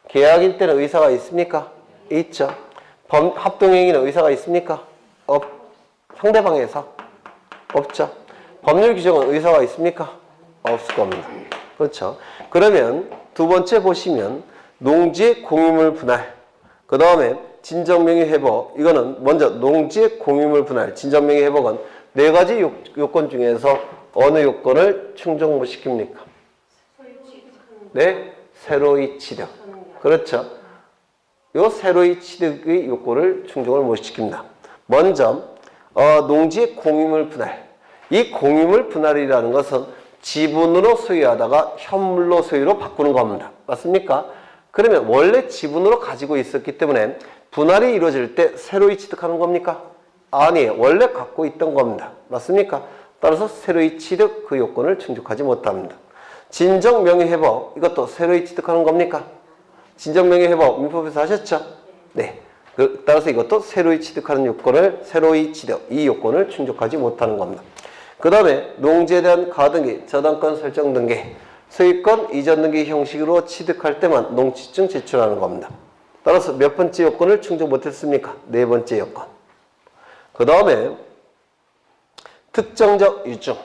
계약일 때는 의사가 있습니까? 있죠. 합동행위는 의사가 있습니까? 상대방에서 없죠. 법률 규정은 의사가 있습니까? 없을 겁니다. 그렇죠. 그러면 두 번째 보시면 농지의 공유물 분할, 그 다음에 진정명의 회복. 이거는 먼저 농지의 공유물 분할, 진정명의 회복은 네 가지 요건 중에서 어느 요건을 충족 못 시킵니까? 네, 새로이 취득. 그렇죠. 요 새로이 취득의 요건을 충족을 못 시킵니다. 먼저 농지의 공유물 분할. 이 공유물 분할이라는 것은 지분으로 소유하다가 현물로 소유로 바꾸는 겁니다. 맞습니까? 그러면 원래 지분으로 가지고 있었기 때문에 분할이 이루어질 때 새로이 취득하는 겁니까? 아니에요. 원래 갖고 있던 겁니다. 맞습니까? 따라서 새로이 취득 그 요건을 충족하지 못합니다. 진정명의회복, 이것도 새로이 취득하는 겁니까? 진정명의회복 민법에서 하셨죠? 네. 따라서 이것도 새로이 취득하는 요건을, 새로이 취득, 이 요건을 충족하지 못하는 겁니다. 그 다음에 농지에 대한 가등기, 저당권 설정 등기, 소유권 이전 등기 형식으로 취득할 때만 농지증 제출하는 겁니다. 따라서 몇 번째 요건을 충족 못했습니까? 네 번째 요건. 그 다음에 특정적 유증.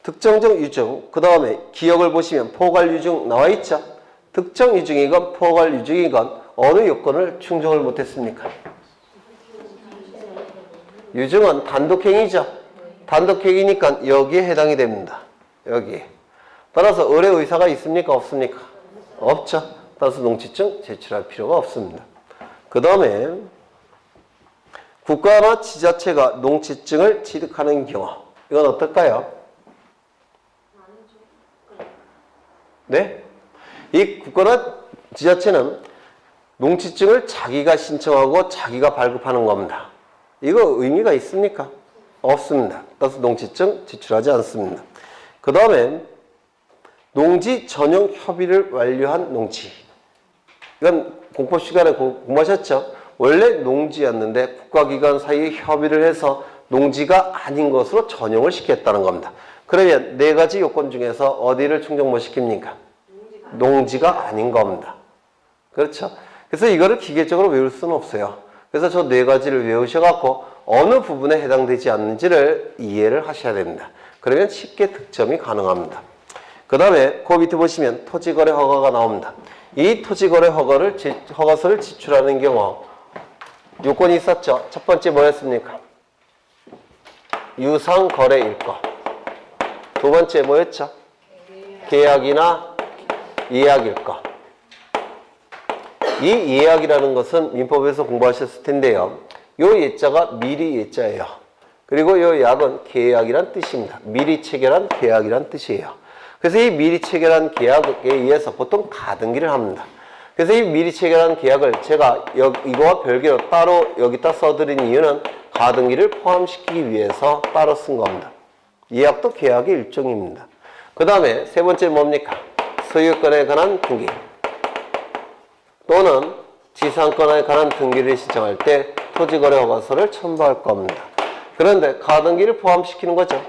특정적 유증. 그 다음에 기억을 보시면 포괄 유증 나와 있죠? 특정 유증이건 포괄 유증이건 어느 요건을 충족을 못했습니까? 유증은 단독행위죠. 단독행위니까 여기에 해당이 됩니다. 여기. 따라서 을의 의사가 있습니까? 없습니까? 없죠. 따라서 농지증 제출할 필요가 없습니다. 그 다음에 국가나 지자체가 농지증을 취득하는 경우. 이건 어떨까요? 네? 이 국가나 지자체는 농지증을 자기가 신청하고 자기가 발급하는 겁니다. 이거 의미가 있습니까? 없습니다. 따라서 농지증 제출하지 않습니다. 그 다음에 농지 전용 협의를 완료한 농지. 이건 공법 시간에 공부하셨죠? 원래 농지였는데 국가기관 사이에 협의를 해서 농지가 아닌 것으로 전용을 시켰다는 겁니다. 그러면 네 가지 요건 중에서 어디를 충족 못 시킵니까? 농지가 아닌 겁니다. 그렇죠? 그래서 이거를 기계적으로 외울 수는 없어요. 그래서 저 네 가지를 외우셔갖고 어느 부분에 해당되지 않는지를 이해를 하셔야 됩니다. 그러면 쉽게 득점이 가능합니다. 그 다음에 그 밑에 보시면 토지거래 허가가 나옵니다. 이 토지거래 허가서를 제출하는 경우 요건이 있었죠. 첫 번째 뭐였습니까? 유상거래일거. 두 번째 뭐였죠? 계약이나 예약일거. 이 예약이라는 것은 민법에서 공부하셨을 텐데요. 요 예자가 미리 예자예요. 그리고 요 약은 계약이란 뜻입니다. 미리 체결한 계약이란 뜻이에요. 그래서 이 미리 체결한 계약에 의해서 보통 가등기를 합니다. 그래서 이 미리 체결한 계약을 제가 이거와 별개로 따로 여기다 써드린 이유는 가등기를 포함시키기 위해서 따로 쓴 겁니다. 예약도 계약의 일종입니다. 그 다음에 세 번째 뭡니까? 소유권에 관한 등기 또는 지상권에 관한 등기를 신청할 때 토지거래 허가서를 첨부할 겁니다. 그런데 가등기를 포함시키는 거죠.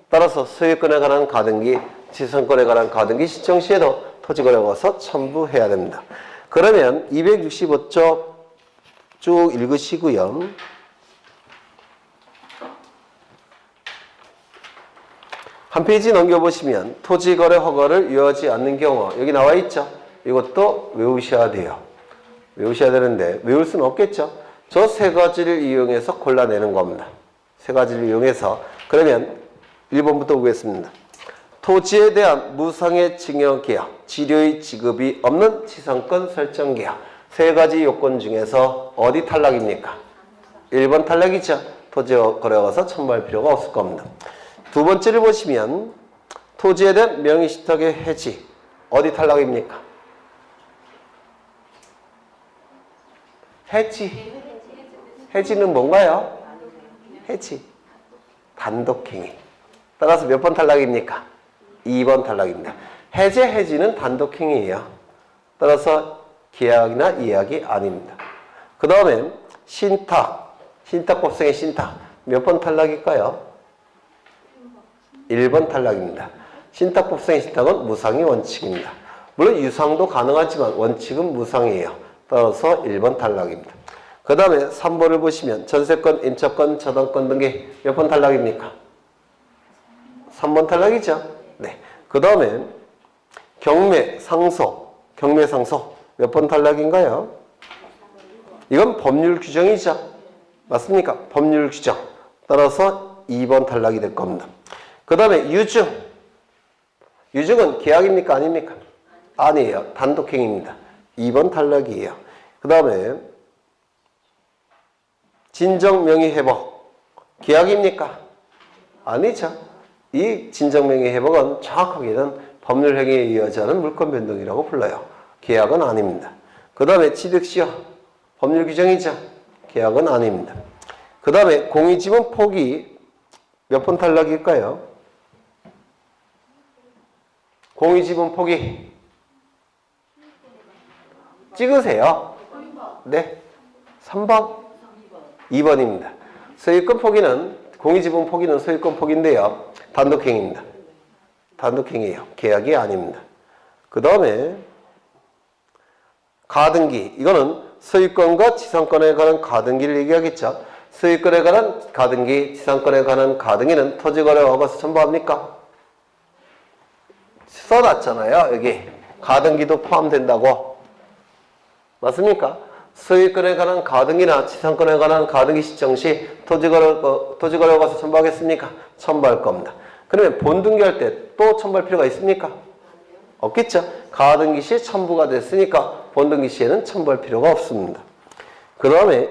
따라서 소유권에 관한 가등기, 지상권에 관한 가등기 신청 시에도 토지거래 허가서 첨부해야 됩니다. 그러면 265쪽 쭉 읽으시고요. 한 페이지 넘겨보시면 토지거래 허가를 유효하지 않는 경우 여기 나와 있죠. 이것도 외우셔야 돼요. 외우셔야 되는데 외울 수는 없겠죠. 저 세 가지를 이용해서 골라내는 겁니다. 세 가지를 이용해서. 그러면 1번부터 보겠습니다. 토지에 대한 무상의 증여 계약, 지료의 지급이 없는 지상권 설정 계약. 세 가지 요건 중에서 어디 탈락입니까? 1번 탈락이죠. 토지거래 허가서 첨부할 필요가 없을 겁니다. 두 번째를 보시면 토지에 대한 명의신탁의 해지. 어디 탈락입니까? 해지. 해지는 뭔가요? 해지. 단독행위. 따라서 몇 번 탈락입니까? 2번 탈락입니다. 해지는 단독행위예요. 따라서 계약이나 예약이 아닙니다. 그 다음에 신탁법상의 신탁. 몇 번 탈락일까요? 1번 탈락입니다. 신탁법상의 신탁은 무상이 원칙입니다. 물론 유상도 가능하지만 원칙은 무상이에요. 따라서 1번 탈락입니다. 그 다음에 3번을 보시면 전세권, 임차권, 저당권 등기 몇 번 탈락입니까? 3번 탈락이죠. 네. 그 다음에 경매상소 몇 번 탈락인가요? 이건 법률 규정이죠. 맞습니까? 법률 규정. 따라서 2번 탈락이 될 겁니다. 그 다음에 유증은 계약입니까? 아닙니까? 아니에요. 단독행위입니다. 2번 탈락이에요. 그 다음에 진정명의회복 계약입니까? 아니죠. 이 진정명의회복은 정확하게는 법률행위에 의하지 않은 물권변동이라고 불러요. 계약은 아닙니다. 그 다음에 취득시효 법률 규정이죠. 계약은 아닙니다. 그 다음에 공유지분 포기 몇 번 탈락일까요? 공유지분 포기 찍으세요. 네. 3번. 2번입니다. 소유권 포기는 공유지분 포기는 소유권 포기인데요. 단독행위입니다. 단독행위예요. 계약이 아닙니다. 그 다음에 가등기. 이거는 소유권과 지상권에 관한 가등기를 얘기하겠죠. 소유권에 관한 가등기, 지상권에 관한 가등기는 토지거래 허가서 첨부합니까? 써놨잖아요. 여기 가등기도 포함된다고. 맞습니까? 소유권에 관한 가등기나 지상권에 관한 가등기 신청 시 토지거래 허가서 첨부하겠습니까? 첨부할 겁니다. 그러면 본등기할 때 또 첨부할 필요가 있습니까? 없겠죠. 가등기 시에 첨부가 됐으니까 본등기 시에는 첨부할 필요가 없습니다. 그 다음에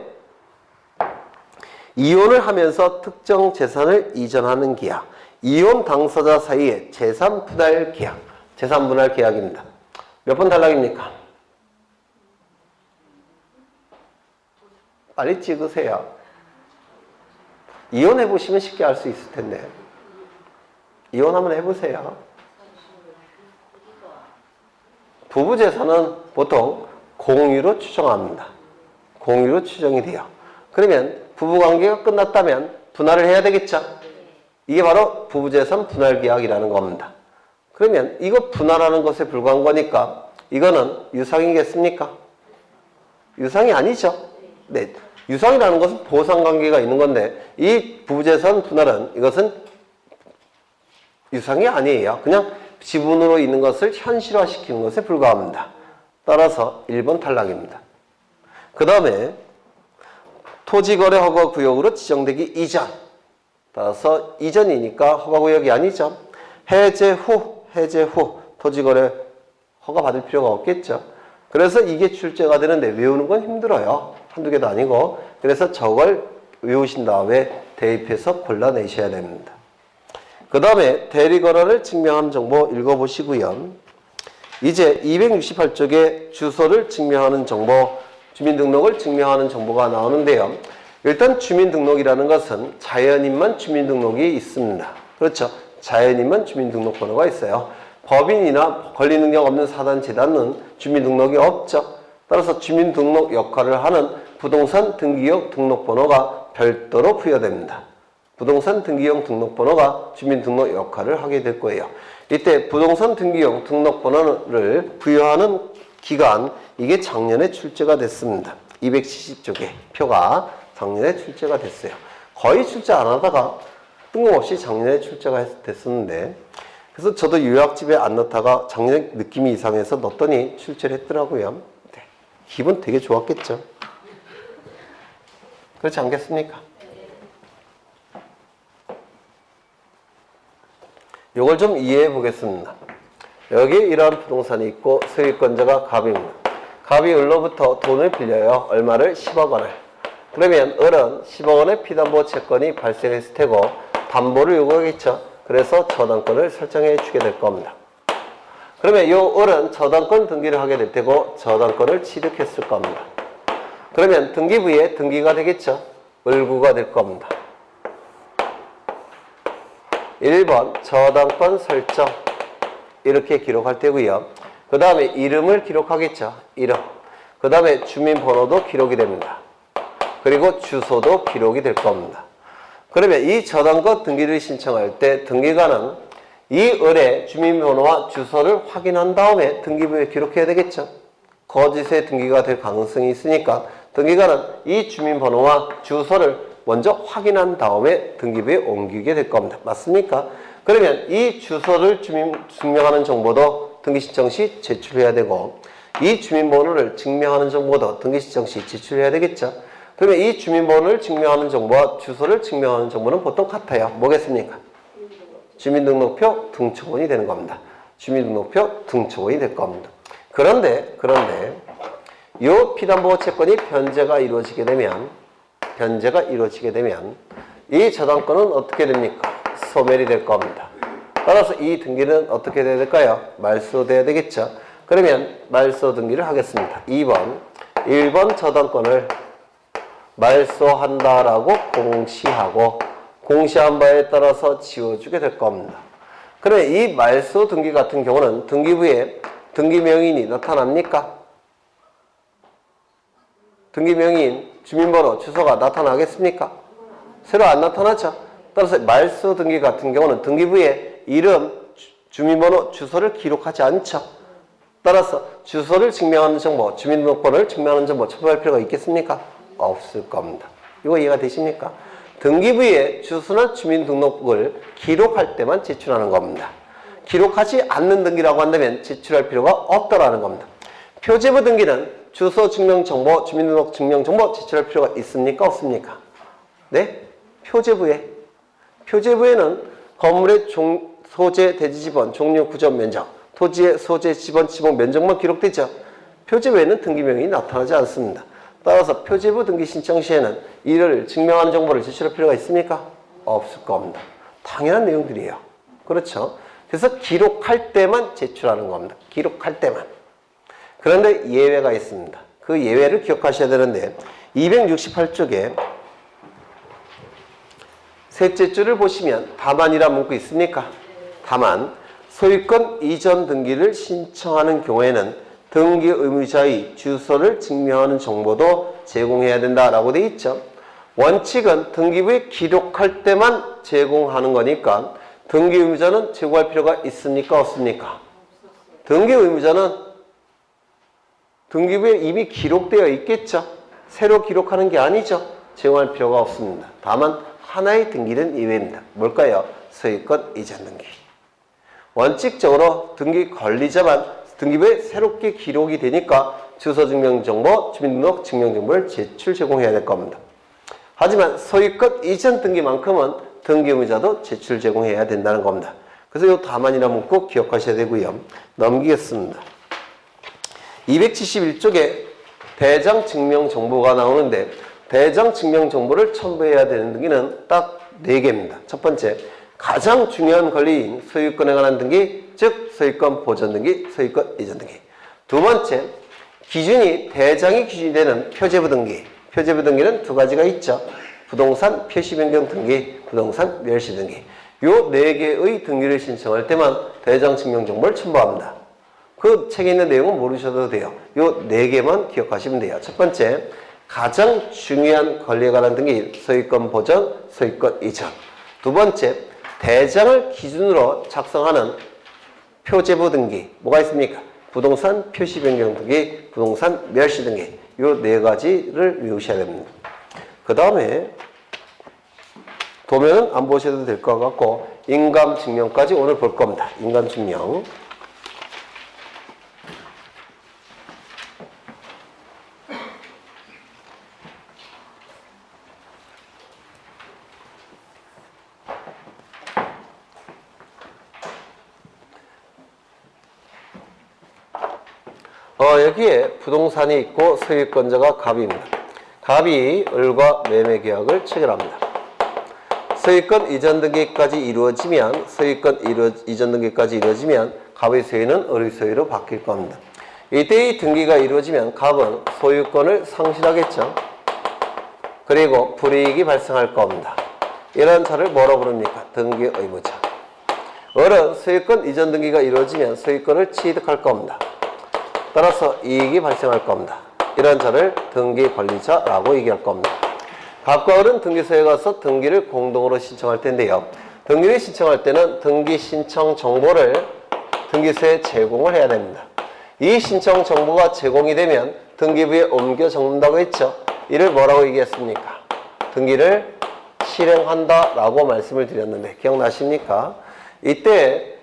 이혼을 하면서 특정 재산을 이전하는 계약. 이혼 당사자 사이의 재산 분할 계약. 재산 분할 계약입니다. 몇 번 탈락입니까? 빨리 찍으세요. 이혼해 보시면 쉽게 알 수 있을 텐데. 이혼 한번 해보세요. 부부 재산은 보통 공유로 추정합니다. 공유로 추정이 돼요. 그러면 부부관계가 끝났다면 분할을 해야 되겠죠. 이게 바로 부부재산 분할계약이라는 겁니다. 그러면 이거 분할하는 것에 불과한 거니까 이거는 유상이겠습니까? 유상이 아니죠. 네, 유상이라는 것은 보상관계가 있는 건데 이 부재산 분할은 이것은 유상이 아니에요. 그냥 지분으로 있는 것을 현실화시키는 것에 불과합니다. 따라서 1번 탈락입니다. 그 다음에 토지거래 허가구역으로 지정되기 이전, 따라서 이전이니까 허가구역이 아니죠. 해제 후 토지거래 허가 받을 필요가 없겠죠. 그래서 이게 출제가 되는데 외우는 건 힘들어요. 한두 개도 아니고. 그래서 저걸 외우신 다음에 대입해서 골라내셔야 됩니다. 그 다음에 대리거래를 증명하는 정보 읽어보시고요. 이제 268쪽에 주소를 증명하는 정보, 주민등록을 증명하는 정보가 나오는데요. 일단 주민등록이라는 것은 자연인만 주민등록이 있습니다. 그렇죠. 자연인만 주민등록번호가 있어요. 법인이나 권리능력 없는 사단재단은 주민등록이 없죠. 따라서 주민등록 역할을 하는 부동산 등기용 등록번호가 별도로 부여됩니다. 부동산 등기용 등록번호가 주민등록 역할을 하게 될 거예요. 이때 부동산 등기용 등록번호를 부여하는 기간, 이게 작년에 출제가 됐습니다. 270쪽에 표가 작년에 출제가 됐어요. 거의 출제 안 하다가 뜬금없이 작년에 출제가 됐었는데, 그래서 저도 요약집에 안 넣다가 작년에 느낌이 이상해서 넣었더니 출제를 했더라고요. 네. 기분 되게 좋았겠죠. 그렇지 않겠습니까? 요걸 좀 이해해 보겠습니다. 여기 이러한 부동산이 있고 소유권자가 갑입니다. 갑이 을로부터 돈을 빌려요. 얼마를? 10억 원을. 그러면 을은 10억 원의 피담보 채권이 발생했을 테고 담보를 요구하겠죠. 그래서 저당권을 설정해 주게 될 겁니다. 그러면 요 을은 저당권 등기를 하게 될 테고 저당권을 취득했을 겁니다. 그러면 등기부에 등기가 되겠죠. 을구가 될 겁니다. 1번 저당권 설정 이렇게 기록할 테고요. 그 다음에 이름을 기록하겠죠. 이름. 그 다음에 주민번호도 기록이 됩니다. 그리고 주소도 기록이 될 겁니다. 그러면 이 저당권 등기를 신청할 때 등기관은 이 을의 주민번호와 주소를 확인한 다음에 등기부에 기록해야 되겠죠. 거짓의 등기가 될 가능성이 있으니까 등기관은 이 주민번호와 주소를 먼저 확인한 다음에 등기부에 옮기게 될 겁니다. 맞습니까? 그러면 이 주소를 증명하는 정보도 등기신청 시 제출해야 되고 이 주민번호를 증명하는 정보도 등기신청 시 제출해야 되겠죠. 그러면 이 주민번호를 증명하는 정보와 주소를 증명하는 정보는 보통 같아요. 뭐겠습니까? 주민등록표 등초본이 되는 겁니다. 주민등록표 등초본이 될 겁니다. 그런데 이 피담보 채권이 변제가 이루어지게 되면 이 저당권은 어떻게 됩니까? 소멸이 될 겁니다. 따라서 이 등기는 어떻게 돼야 될까요? 말소돼야 되겠죠. 그러면 말소 등기를 하겠습니다. 1번 저당권을 말소한다라고 공시하고 공시한 바에 따라서 지워주게 될 겁니다. 그러면 이 말소 등기 같은 경우는 등기부에 등기명인이 나타납니까? 등기명인, 주민번호, 주소가 나타나겠습니까? 새로 안 나타나죠? 따라서 말소 등기 같은 경우는 등기부에 이름, 주민번호, 주소를 기록하지 않죠? 따라서 주소를 증명하는 정보, 주민등록번호를 증명하는 정보 첨부할 필요가 있겠습니까? 없을 겁니다. 이거 이해가 되십니까? 등기부에 주소나 주민등록을 기록할 때만 제출하는 겁니다. 기록하지 않는 등기라고 한다면 제출할 필요가 없다라는 겁니다. 표제부 등기는 주소 증명정보, 주민등록 증명정보 제출할 필요가 있습니까? 없습니까? 네? 표제부에는 건물의 소재, 대지 지번, 종류, 구점, 면적, 토지의 소재, 지번, 지목, 면적만 기록되죠. 표제부에는 등기명이 나타나지 않습니다. 따라서 표제부 등기 신청 시에는 이를 증명하는 정보를 제출할 필요가 있습니까? 없을 겁니다. 당연한 내용들이에요. 그렇죠? 그래서 기록할 때만 제출하는 겁니다. 기록할 때만. 그런데 예외가 있습니다. 그 예외를 기억하셔야 되는데 268쪽에 셋째 줄을 보시면 다만이라는 문구 있습니까? 다만 소유권 이전 등기를 신청하는 경우에는 등기 의무자의 주소를 증명하는 정보도 제공해야 된다라고 되어 있죠. 원칙은 등기부에 기록할 때만 제공하는 거니까 등기 의무자는 제공할 필요가 있습니까? 없습니까? 등기 의무자는 등기부에 이미 기록되어 있겠죠. 새로 기록하는 게 아니죠. 제공할 필요가 없습니다. 다만 하나의 등기는 이외입니다. 뭘까요? 소유권 이전 등기. 원칙적으로 등기 관리자만 등기부에 새롭게 기록이 되니까 주소증명정보, 주민등록 증명정보를 제출해야 될 겁니다. 하지만 소유권 이전 등기만큼은 등기 의무자도 제출해야 된다는 겁니다. 그래서 이 다만이라 묻고 기억하셔야 되고요. 넘기겠습니다. 271쪽에 대장 증명 정보가 나오는데 대장 증명 정보를 첨부해야 되는 등기는 딱 4개입니다. 첫 번째, 가장 중요한 권리인 소유권에 관한 등기, 즉 소유권 보전 등기, 소유권 이전 등기. 두 번째, 기준이 대장이 기준이 되는 표제부 등기. 표제부 등기는 2가지가 있죠. 부동산 표시 변경 등기, 부동산 멸시 등기. 요 4개의 등기를 신청할 때만 대장 증명 정보를 첨부합니다. 그 책에 있는 내용은 모르셔도 돼요. 요 4개만 기억하시면 돼요. 첫 번째, 가장 중요한 권리에 관한 등기, 소유권 보전, 소유권 이전. 두 번째, 대장을 기준으로 작성하는 표제부 등기. 뭐가 있습니까? 부동산 표시 변경 등기, 부동산 멸시 등기. 요 4가지를 외우셔야 됩니다. 그 다음에 도면은 안 보셔도 될 것 같고 인감증명까지 오늘 볼 겁니다. 인감증명. 여기에 부동산이 있고 소유권자가 갑입니다. 갑이 을과 매매계약을 체결합니다. 소유권 이전 등기까지 이루어지면 이전 등기까지 이루어지면 갑의 소유는 을의 소유로 바뀔 겁니다. 이때 이 등기가 이루어지면 갑은 소유권을 상실하겠죠. 그리고 불이익이 발생할 겁니다. 이런 차를 뭐라고 부릅니까? 등기 의무자. 을은 소유권 이전 등기가 이루어지면 소유권을 취득할 겁니다. 따라서 이익이 발생할 겁니다. 이런 자를 등기 관리자라고 얘기할 겁니다. 갑과 을은 등기소에 가서 등기를 공동으로 신청할 텐데요. 등기를 신청할 때는 등기 신청 정보를 등기소에 제공을 해야 됩니다. 이 신청 정보가 제공이 되면 등기부에 옮겨 적는다고 했죠. 이를 뭐라고 얘기했습니까? 등기를 실행한다라고 말씀을 드렸는데 기억나십니까? 이때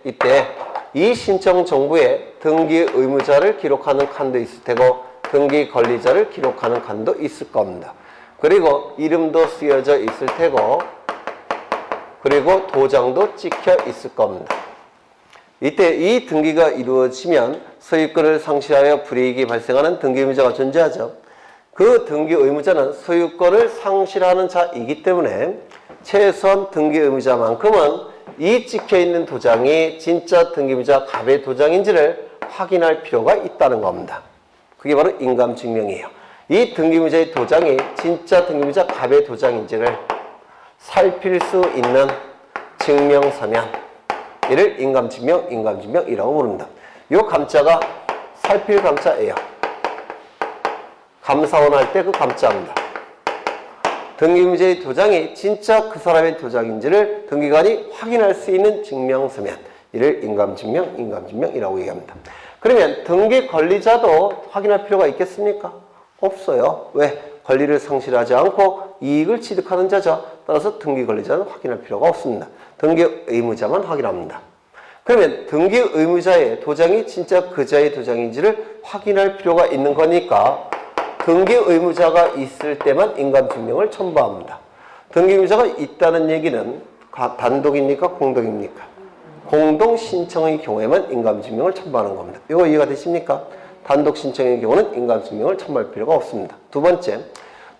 이 신청 정보에 등기 의무자를 기록하는 칸도 있을 테고 등기 권리자를 기록하는 칸도 있을 겁니다. 그리고 이름도 쓰여져 있을 테고 그리고 도장도 찍혀 있을 겁니다. 이때 이 등기가 이루어지면 소유권을 상실하여 불이익이 발생하는 등기 의무자가 존재하죠. 그 등기 의무자는 소유권을 상실하는 자이기 때문에 최소한 등기 의무자만큼은 이 찍혀있는 도장이 진짜 등기 의무자 갑의 도장인지를 확인할 필요가 있다는 겁니다. 그게 바로 인감증명이에요. 이 등기 의무자의 도장이 진짜 등기 의무자 갑의 도장인지를 살필 수 있는 증명서면 이를 인감증명이라고 부릅니다. 이 감자가 살필 감자예요. 감사원 할 때 그 감자입니다. 등기 의무자의 도장이 진짜 그 사람의 도장인지를 등기관이 확인할 수 있는 증명서면 이를 인감증명이라고 얘기합니다. 그러면 등기 권리자도 확인할 필요가 있겠습니까? 없어요. 왜? 권리를 상실하지 않고 이익을 취득하는 자죠. 따라서 등기 권리자는 확인할 필요가 없습니다. 등기 의무자만 확인합니다. 그러면 등기 의무자의 도장이 진짜 그자의 도장인지를 확인할 필요가 있는 거니까 등기 의무자가 있을 때만 인감증명을 첨부합니다. 등기 의무자가 있다는 얘기는 단독입니까? 공동입니까? 공동 신청의 경우에만 인감증명을 첨부하는 겁니다. 이거 이해가 되십니까? 단독 신청의 경우는 인감증명을 첨부할 필요가 없습니다. 두 번째,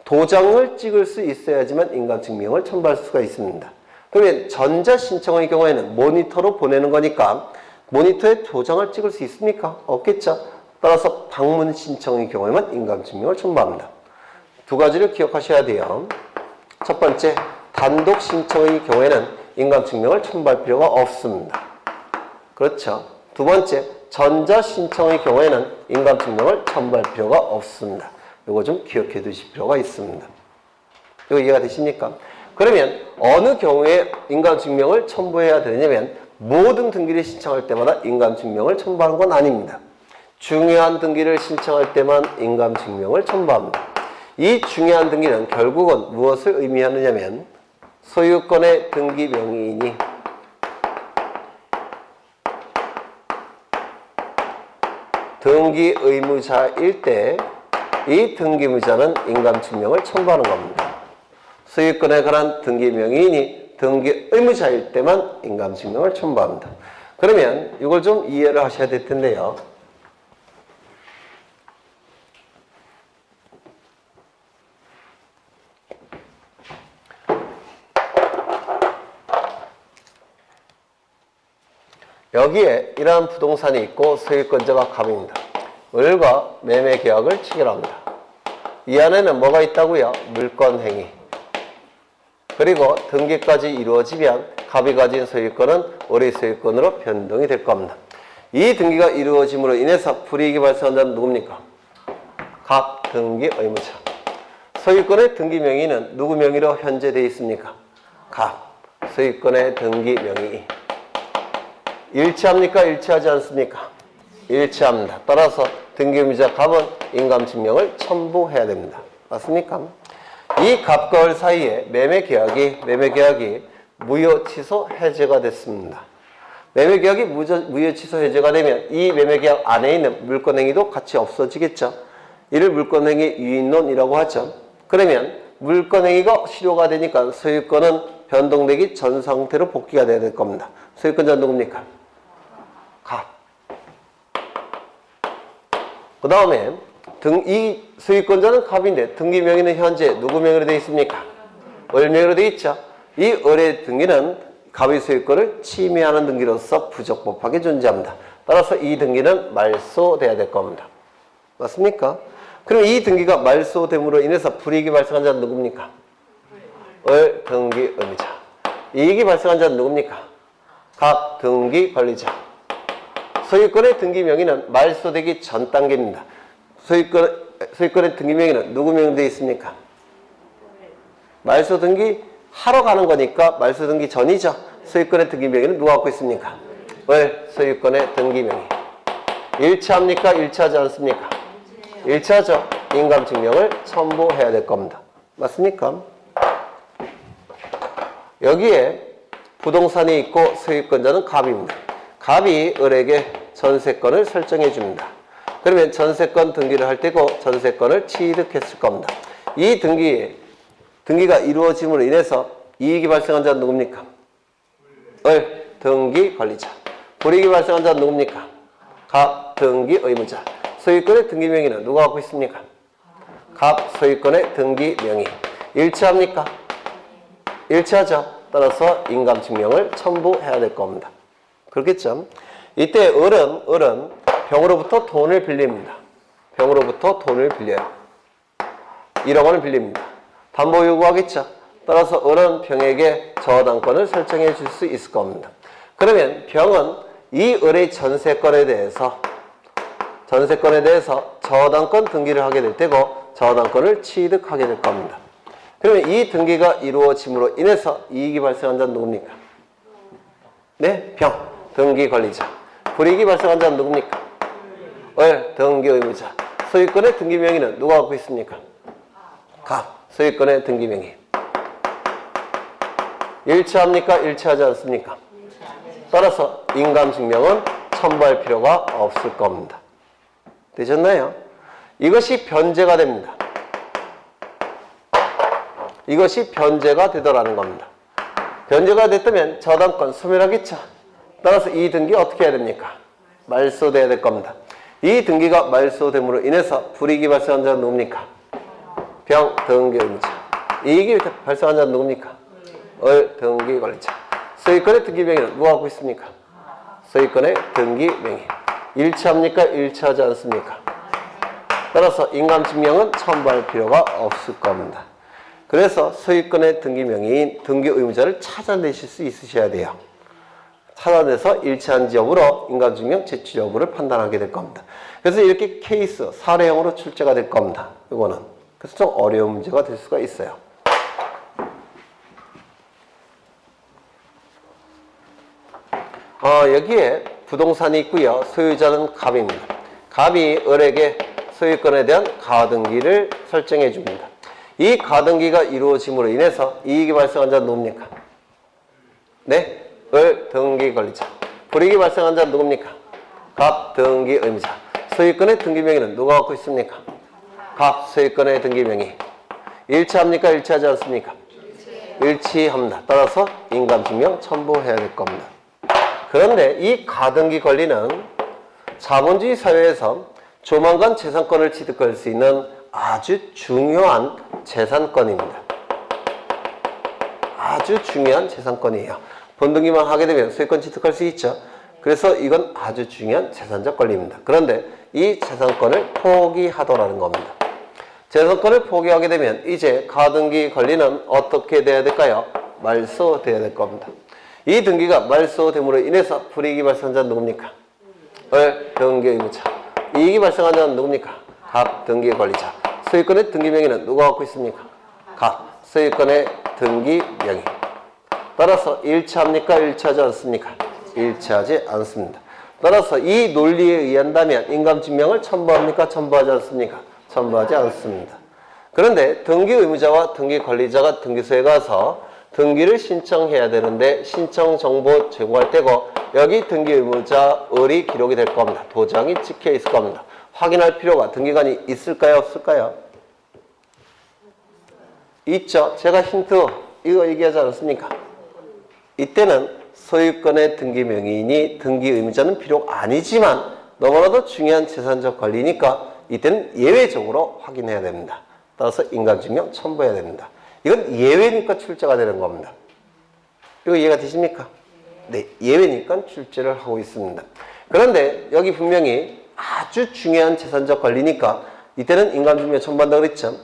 도장을 찍을 수 있어야지만 인감증명을 첨부할 수가 있습니다. 그러면 전자신청의 경우에는 모니터로 보내는 거니까 모니터에 도장을 찍을 수 있습니까? 없겠죠. 따라서 방문 신청의 경우에만 인감증명을 첨부합니다. 2가지를 기억하셔야 돼요. 첫 번째, 단독 신청의 경우에는 인감증명을 첨부할 필요가 없습니다. 그렇죠. 두 번째, 전자신청의 경우에는 인감증명을 첨부할 필요가 없습니다. 이거 좀 기억해 두실 필요가 있습니다. 이거 이해가 되십니까? 그러면 어느 경우에 인감증명을 첨부해야 되냐면 모든 등기를 신청할 때마다 인감증명을 첨부하는 건 아닙니다. 중요한 등기를 신청할 때만 인감증명을 첨부합니다. 이 중요한 등기는 결국은 무엇을 의미하느냐면 소유권의 등기 명의인이 등기 의무자일 때 이 등기 의무자는 인감증명을 첨부하는 겁니다. 소유권에 관한 등기 명의인이 등기 의무자일 때만 인감증명을 첨부합니다. 그러면 이걸 좀 이해를 하셔야 될 텐데요. 여기에 이러한 부동산이 있고 소유권자가 갑입니다. 을과 매매 계약을 체결합니다. 이 안에는 뭐가 있다고요? 물권 행위. 그리고 등기까지 이루어지면 갑이 가진 소유권은 을의 소유권으로 변동이 될 겁니다. 이 등기가 이루어짐으로 인해서 불이익이 발생한 자는 누굽니까? 갑 등기 의무자. 소유권의 등기 명의는 누구 명의로 현재 되어 있습니까? 갑. 소유권의 등기 명의. 일치합니까? 일치하지 않습니까? 일치합니다. 따라서 등기 의무자 갑은 인감증명을 첨부해야 됩니다. 맞습니까? 이 갑과 을 사이에 매매 계약이 무효 취소 해제가 됐습니다. 매매 계약이 무효 취소 해제가 되면 이 매매 계약 안에 있는 물권 행위도 같이 없어지겠죠. 이를 물권 행위 유인론이라고 하죠. 그러면 물권 행위가 실효가 되니까 소유권은 변동되기 전 상태로 복귀가 돼야 될 겁니다. 소유권자는 누굽니까? 갑. 그 다음에 이 소유권자는 갑인데 등기 명의는 현재 누구 명의로 되어 있습니까? 을 명의로 되어 있죠. 이 을의 등기는 갑의 소유권을 침해하는 등기로서 부적법하게 존재합니다. 따라서 이 등기는 말소돼야 될 겁니다. 맞습니까? 그럼 이 등기가 말소됨으로 인해서 불이익이 발생한 자는 누굽니까? 을 등기 의무자. 이익이 발생한 자는 누굽니까? 갑 등기 권리자. 소유권의 등기 명의는 말소되기 전 단계입니다. 소유권의 등기 명의는 누구 명의로 되어 있습니까? 말소 등기 하러 가는 거니까 말소 등기 전이죠. 소유권의 등기 명의는 누가 갖고 있습니까? 소유권의 등기 명의. 일치합니까? 일치하지 않습니까? 일치하죠. 인감증명을 첨부해야 될 겁니다. 맞습니까? 여기에 부동산이 있고 소유권자는 갑입니다. 갑이 을에게 전세권을 설정해 줍니다. 그러면 전세권 등기를 할 때고 전세권을 취득했을 겁니다. 이 등기가 이루어짐으로 인해서 이익이 발생한 자는 누굽니까? 을 등기 권리자. 불이익이 발생한 자는 누굽니까? 갑 등기 의무자. 소유권의 등기 명의는 누가 갖고 있습니까? 갑 소유권의 등기 명의. 일치합니까? 일치하죠. 따라서 인감증명을 첨부해야 될 겁니다. 그렇겠죠? 이때 을은 병으로부터 돈을 빌립니다. 병으로부터 돈을 빌려요. 1억 원을 빌립니다. 담보 요구하겠죠? 따라서 을은 병에게 저당권을 설정해 줄 수 있을 겁니다. 그러면 병은 이 을의 전세권에 대해서 저당권 등기를 하게 될 때고 저당권을 취득하게 될 겁니다. 그러면 이 등기가 이루어짐으로 인해서 이익이 발생한 자는 누굽니까? 네, 병, 등기 권리자. 불이익이 발생한 자는 누굽니까? 을, 등기 의무자. 소유권의 등기 명의는 누가 갖고 있습니까? 갑, 소유권의 등기 명의. 일치합니까? 일치하지 않습니까? 따라서 인감증명은 첨부할 필요가 없을 겁니다. 되셨나요? 이것이 변제가 됩니다. 이것이 변제가 되더라는 겁니다. 변제가 됐다면 저당권 소멸하겠죠. 따라서 이 등기 어떻게 해야 됩니까? 말소돼야 될 겁니다. 이 등기가 말소됨으로 인해서 불이익이 발생한 자는 누굽니까? 병, 등기 의무자. 이익이 발생한 자는 누굽니까? 을, 등기 권리자. 소유권의 등기 명의는 누가 갖고 있습니까? 소유권의 등기 명의. 일치합니까? 일치하지 않습니까? 따라서 인감증명은 첨부할 필요가 없을 겁니다. 그래서 소유권의 등기 명의인 등기 의무자를 찾아내실 수 있으셔야 돼요. 찾아내서 일치한지 여부로 인감증명 제출 여부를 판단하게 될 겁니다. 그래서 이렇게 케이스, 사례형으로 출제가 될 겁니다. 이거는. 그래서 좀 어려운 문제가 될 수가 있어요. 여기에 부동산이 있고요. 소유자는 갑입니다. 갑이 을에게 소유권에 대한 가등기를 설정해 줍니다. 이 가등기가 이루어짐으로 인해서 이익이 발생한 자는 누굽니까? 네? 을 등기 권리자. 불이익이 발생한 자는 누굽니까? 갑 등기 의무자. 소유권의 등기 명의는 누가 갖고 있습니까? 갑 소유권의 등기 명의. 일치합니까? 일치하지 않습니까? 일치합니다. 따라서 인감증명 첨부해야 될 겁니다. 그런데 이 가등기 권리는 자본주의 사회에서 조만간 재산권을 취득할 수 있는 아주 중요한 재산권입니다. 아주 중요한 재산권이에요. 본등기만 하게 되면 소유권 취득할 수 있죠. 그래서 이건 아주 중요한 재산적 권리입니다. 그런데 이 재산권을 포기하더라는 겁니다. 재산권을 포기하게 되면 이제 가등기 권리는 어떻게 돼야 될까요? 말소돼야 될 겁니다. 이 등기가 말소됨으로 인해서 불이익이 발생한 자는 누굽니까? 을 등기 의무자. 이익이 발생한 자는 누굽니까? 갑 등기 권리자. 소유권의 등기 명의는 누가 갖고 있습니까? 갑 소유권의 등기 명의. 따라서 일치합니까? 일치하지 않습니까? 일치하지 않습니다. 따라서 이 논리에 의한다면 인감증명을 첨부합니까? 첨부하지 않습니까? 첨부하지 않습니다. 그런데 등기 의무자와 등기 권리자가 등기소에 가서 등기를 신청해야 되는데 신청 정보 제공할 때고 여기 등기 의무자 을이 기록이 될 겁니다. 도장이 찍혀 있을 겁니다. 확인할 필요가 등기관이 있을까요? 없을까요? 있죠. 제가 힌트 이거 얘기하지 않았습니까? 이때는 소유권의 등기 명의인이 등기 의무자는 비록 아니지만 너무나도 중요한 재산적 권리니까 이때는 예외적으로 확인해야 됩니다. 따라서 인감증명 첨부해야 됩니다. 이건 예외니까 출제가 되는 겁니다. 이거 이해가 되십니까? 네, 예외니까 출제를 하고 있습니다. 그런데 여기 분명히 아주 중요한 재산적 권리니까 이때는 인감증명 첨부한다고 그랬죠.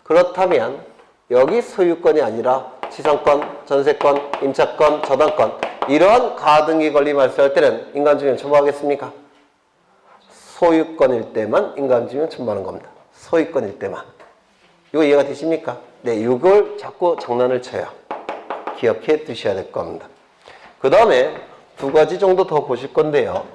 그렇다면 여기 소유권이 아니라 지상권, 전세권, 임차권, 저당권 이러한 가등기 권리 말소할 때는 인감증명 첨부하겠습니까? 소유권일 때만 인감증명 첨부하는 겁니다. 소유권일 때만. 이거 이해가 되십니까? 네, 이걸 자꾸 장난을 쳐요. 기억해 두셔야 될 겁니다. 그 다음에 두 가지 정도 더 보실 건데요.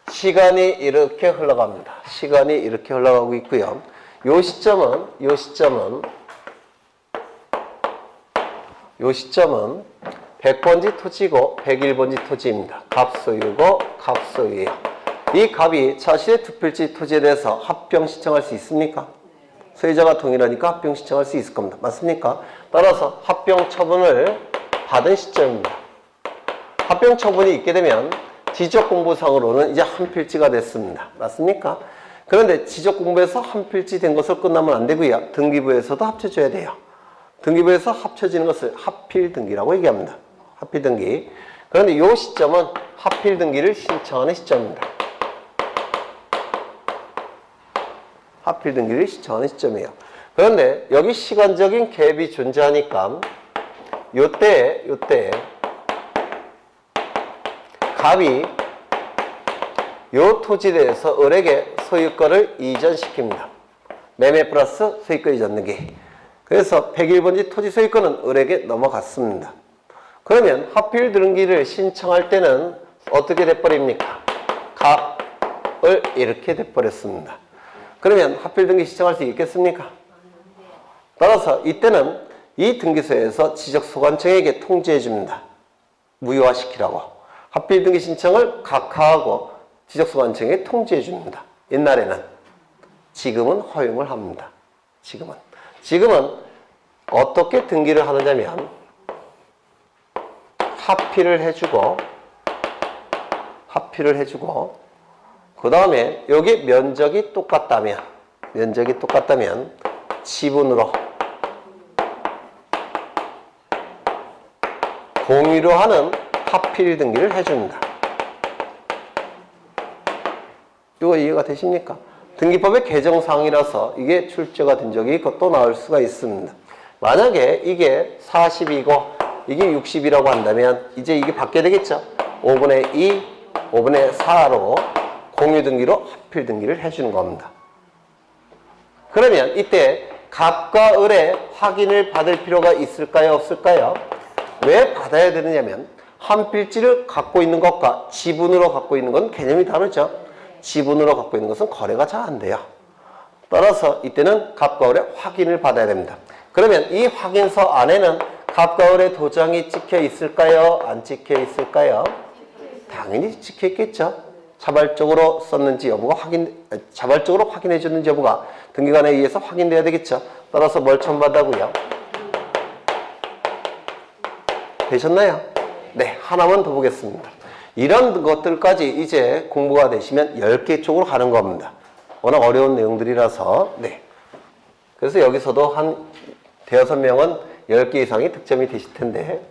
시간이 이렇게 흘러갑니다. 시간이 이렇게 흘러가고 있고요. 요 시점은 100번지 토지고 101번지 토지입니다. 갑소유고 갑소유예요. 이 갑이 자신의 투필지 토지에 대해서 합병 신청할 수 있습니까? 소유자가 동일하니까 합병 신청할 수 있을 겁니다. 맞습니까? 따라서 합병 처분을 받은 시점입니다. 합병 처분이 있게 되면 지적공부상으로는 이제 한 필지가 됐습니다. 맞습니까? 그런데 지적공부에서 한 필지 된 것을 끝나면 안 되고요. 등기부에서도 합쳐줘야 돼요. 등기부에서 합쳐지는 것을 합필등기라고 얘기합니다. 합필등기. 그런데 이 시점은 합필등기를 신청하는 시점입니다. 합필등기를 신청하는 시점이에요. 그런데 여기 시간적인 갭이 존재하니까 요때 갑이 요 토지에 대해서 을에게 소유권을 이전시킵니다. 매매 플러스 소유권 이전 등기. 그래서 101번지 토지 소유권은 을에게 넘어갔습니다. 그러면 합필 등기를 신청할 때는 어떻게 돼버립니까? 갑을 이렇게 돼버렸습니다. 그러면 합필 등기 신청할 수 있겠습니까? 따라서 이때는 이 등기소에서 지적소관청에게 통지해 줍니다. 무효화시키라고. 합필 등기 신청을 각하하고 지적소관청에 통지해 줍니다. 옛날에는. 지금은 허용을 합니다. 지금은 어떻게 등기를 하느냐면 합필을 해주고 그 다음에 여기 면적이 똑같다면 지분으로 공유로 하는 합필 등기를 해줍니다. 이거 이해가 되십니까? 등기법의 개정사항이라서 이게 출제가 된 적이 있고 또 나올 수가 있습니다. 만약에 이게 40이고 이게 60이라고 한다면 이제 이게 바뀌어야 되겠죠? 5분의 2, 5분의 4로 공유 등기로 합필 등기를 해주는 겁니다. 그러면 이때 갑과 을의 확인을 받을 필요가 있을까요? 없을까요? 왜 받아야 되느냐면 한 필지를 갖고 있는 것과 지분으로 갖고 있는 건 개념이 다르죠. 지분으로 갖고 있는 것은 거래가 잘 안 돼요. 따라서 이때는 갑과 을의 확인을 받아야 됩니다. 그러면 이 확인서 안에는 갑과 을의 도장이 찍혀 있을까요? 안 찍혀 있을까요? 당연히 찍혀 있겠죠. 자발적으로 썼는지 여부가 자발적으로 확인해 줬는지 여부가 등기관에 의해서 확인돼야 되겠죠. 따라서 뭘 첨부한다고요? 되셨나요? 네, 하나만 더 보겠습니다. 이런 것들까지 이제 공부가 되시면 10개 쪽으로 가는 겁니다. 워낙 어려운 내용들이라서. 네. 그래서 여기서도 한 대여섯 명은 10개 이상이 득점이 되실 텐데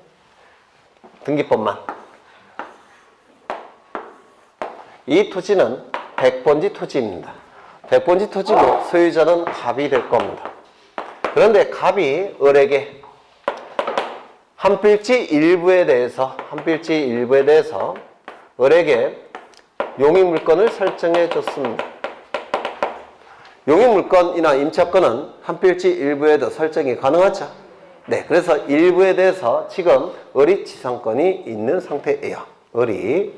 등기법만. 이 토지는 100번지 토지입니다. 100번지 토지고 소유자는 갑이 될 겁니다. 그런데 갑이 을에게 한 필지 일부에 대해서 을에게 용익물건을 설정해 줬습니다. 용익물건이나 임차권은 한 필지 일부에도 설정이 가능하죠. 네, 그래서 일부에 대해서 지금 을이 지상권이 있는 상태예요. 을이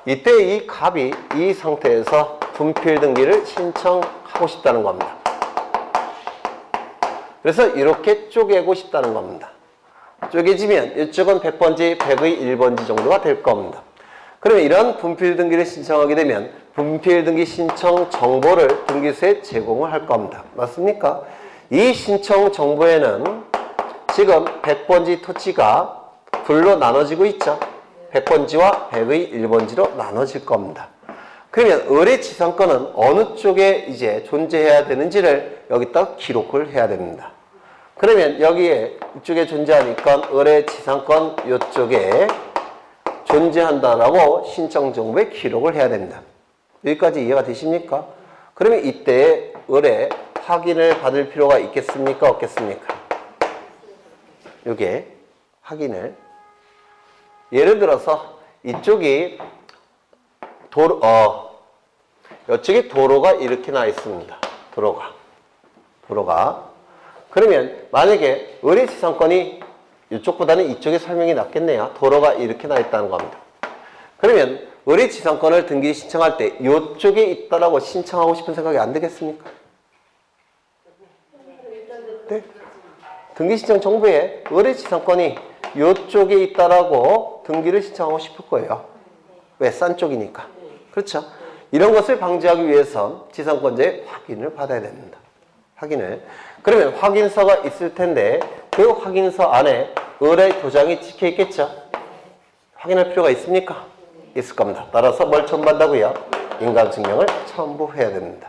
이때 이 갑이 이 상태에서 분필 등기를 신청하고 싶다는 겁니다. 그래서 이렇게 쪼개고 싶다는 겁니다. 쪼개지면 이쪽은 100번지, 100의 1번지 정도가 될 겁니다. 그러면 이런 분필 등기를 신청하게 되면 분필 등기 신청 정보를 등기소에 제공을 할 겁니다. 맞습니까? 이 신청 정보에는 지금 100번지 토지가 둘로 나눠지고 있죠. 100번지와 100의 1번지로 나눠질 겁니다. 그러면 을의 지상권은 어느 쪽에 이제 존재해야 되는지를 여기다 기록을 해야 됩니다. 그러면 여기에 이쪽에 존재하니까 을의 지상권 이쪽에 존재한다라고 신청 정보에 기록을 해야 됩니다. 여기까지 이해가 되십니까? 그러면 이때 을의 확인을 받을 필요가 있겠습니까? 없겠습니까? 요게 확인을. 예를 들어서 이쪽이 이쪽에 도로가 이렇게 나 있습니다. 도로가. 그러면 만약에 을의 지상권이 이쪽보다는 이쪽에 설명이 낫겠네요. 도로가 이렇게 나 있다는 겁니다. 그러면 을의 지상권을 등기 신청할 때 이쪽에 있다라고 신청하고 싶은 생각이 안 되겠습니까? 네. 등기 신청 정보에 을의 지상권이 이쪽에 있다라고 등기를 신청하고 싶을 거예요. 왜? 싼 쪽이니까. 그렇죠? 이런 것을 방지하기 위해서 지상권자의 확인을 받아야 됩니다. 확인을. 그러면 확인서가 있을 텐데 그 확인서 안에 을의 도장이 찍혀 있겠죠? 확인할 필요가 있습니까? 있을 겁니다. 따라서 뭘 첨부한다고요? 인감증명을 첨부해야 됩니다.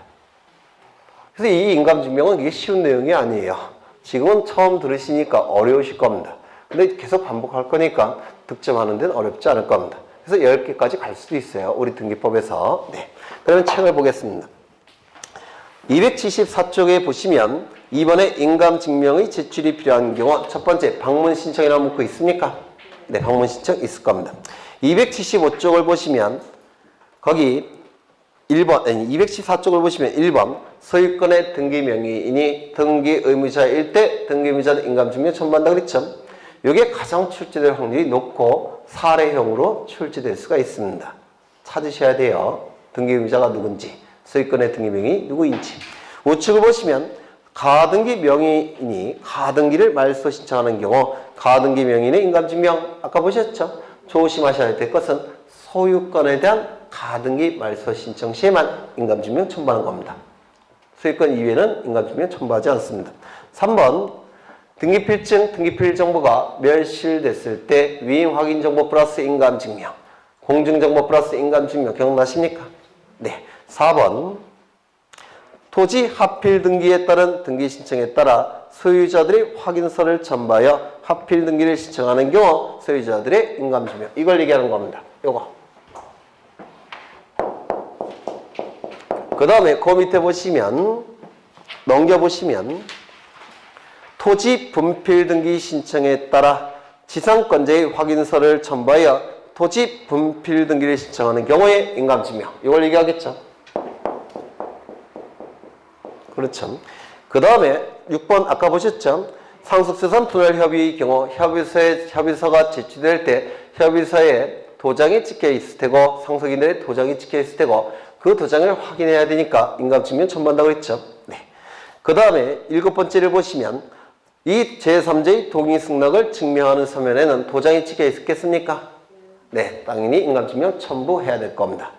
그래서 이 인감증명은 이게 쉬운 내용이 아니에요. 지금은 처음 들으시니까 어려우실 겁니다. 근데 계속 반복할 거니까 득점하는 데는 어렵지 않을 겁니다. 그래서 10개까지 갈 수도 있어요. 우리 등기법에서. 네. 그러면 책을 보겠습니다. 274쪽에 보시면 이번에 인감증명의 제출이 필요한 경우 첫 번째 방문 신청이라고 문구 있습니까? 네, 방문 신청 있을 겁니다. 275쪽을 보시면 거기 214쪽을 보시면 1번 소유권의 등기 명의인이 등기 의무자일 때 등기 의무자는 인감증명 첨부한다 그랬죠? 이게 가장 출제될 확률이 높고 사례형으로 출제될 수가 있습니다. 찾으셔야 돼요. 등기 의무자가 누군지, 소유권의 등기 명의 누구인지. 우측을 보시면 가등기 명의인이 가등기를 말소 신청하는 경우 가등기 명의인의 인감증명 아까 보셨죠? 조심하셔야 될 것은 소유권에 대한 가등기 말소 신청 시에만 인감증명 첨부하는 겁니다. 소유권 이외에는 인감증명 첨부하지 않습니다. 3번 등기필증, 등기필 정보가 멸실됐을 때 위임 확인 정보 플러스 인감증명, 공증정보 플러스 인감증명 기억나십니까? 네. 4번 토지 하필 등기에 따른 등기 신청에 따라 소유자들이 확인서를 첨부하여 하필 등기를 신청하는 경우 소유자들의 인감증명 이걸 얘기하는 겁니다. 요거. 그 다음에 그 밑에 보시면 넘겨보시면 토지 분필 등기 신청에 따라 지상권자의 확인서를 첨부하여 토지 분필 등기를 신청하는 경우에 인감증명 이걸 얘기하겠죠. 그렇죠. 그 다음에 6번 아까 보셨죠? 상속재산 분할 협의의 경우 협의서가 제출될 때 협의서에 도장이 찍혀 있을 테고 상속인들의 도장이 찍혀 있을 테고 그 도장을 확인해야 되니까 인감증명 첨부한다고 했죠. 네. 그 다음에 7번째를 보시면 이 제3자의 동의승낙을 증명하는 서면에는 도장이 찍혀 있겠습니까? 네, 당연히 인감증명 첨부해야 될 겁니다.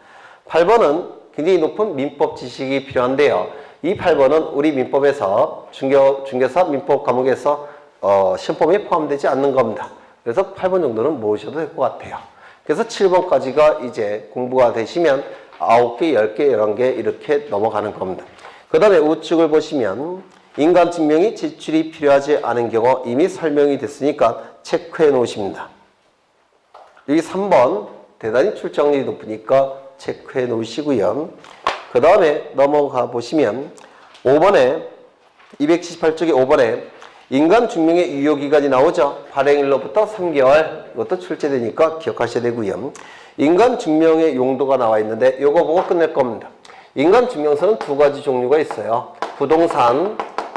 8번은 굉장히 높은 민법 지식이 필요한데요. 이 8번은 우리 민법에서 중개사 민법 과목에서 시험범위에 포함되지 않는 겁니다. 그래서 8번 정도는 모으셔도 될 것 같아요. 그래서 7번까지가 이제 공부가 되시면 9개, 10개, 11개 이렇게 넘어가는 겁니다. 그 다음에 우측을 보시면 인감증명이 제출이 필요하지 않은 경우 이미 설명이 됐으니까 체크해 놓으십니다. 여기 3번 대단히 출제확률이 높으니까 체크해 놓으시고요. 그 다음에 넘어가 보시면 5번에 278쪽의 5번에 인감증명의 유효기간이 나오죠. 발행일로부터 3개월 이것도 출제되니까 기억하셔야 되고요. 인감증명의 용도가 나와 있는데 이거 보고 끝낼 겁니다. 인감증명서는 두 가지 종류가 있어요. 부동산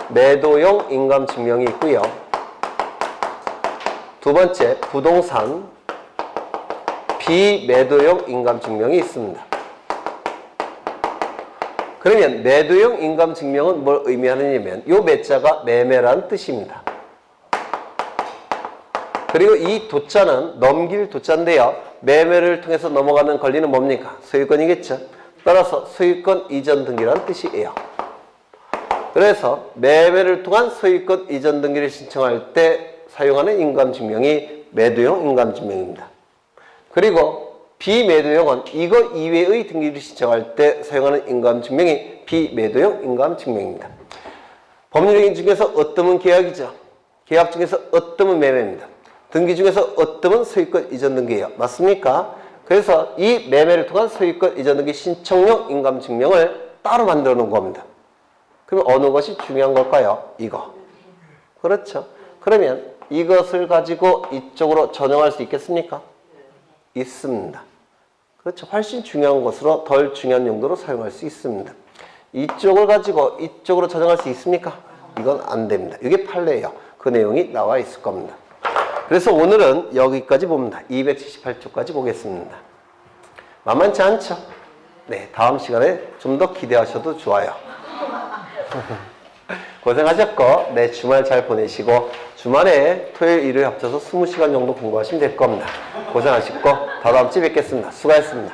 매도용 인감증명이 있고요. 두 번째 부동산 비매도용 인감증명이 있습니다. 그러면 매도용 인감증명은 뭘 의미하느냐면 요 매자가 매매라는 뜻입니다. 그리고 이 도자는 넘길 도자인데요. 매매를 통해서 넘어가는 권리는 뭡니까? 소유권이겠죠. 따라서 소유권 이전 등기라는 뜻이에요. 그래서 매매를 통한 소유권 이전 등기를 신청할 때 사용하는 인감증명이 매도용 인감증명입니다. 그리고 비매도용은 이거 이외의 등기를 신청할 때 사용하는 인감증명이 비매도용 인감증명입니다. 법률행위 중에서 어떠면 계약이죠. 계약 중에서 어떠면 매매입니다. 등기 중에서 어떠면 소유권 이전 등기예요. 맞습니까? 그래서 이 매매를 통한 소유권 이전 등기 신청용 인감증명을 따로 만들어 놓은 겁니다. 그럼 어느 것이 중요한 걸까요? 이거. 그렇죠. 그러면 이것을 가지고 이쪽으로 전용할 수 있겠습니까? 있습니다. 그렇죠. 훨씬 중요한 것으로 덜 중요한 용도로 사용할 수 있습니다. 이쪽을 가지고 이쪽으로 전용할 수 있습니까? 이건 안 됩니다. 이게 판례예요. 그 내용이 나와 있을 겁니다. 그래서 오늘은 여기까지 봅니다. 278쪽까지 보겠습니다. 만만치 않죠? 네, 다음 시간에 좀 더 기대하셔도 좋아요. 고생하셨고, 네, 주말 잘 보내시고 주말에 토요일, 일요일 합쳐서 20시간 정도 공부하시면 될 겁니다. 고생하셨고 다다음 주에 뵙겠습니다. 수고하셨습니다.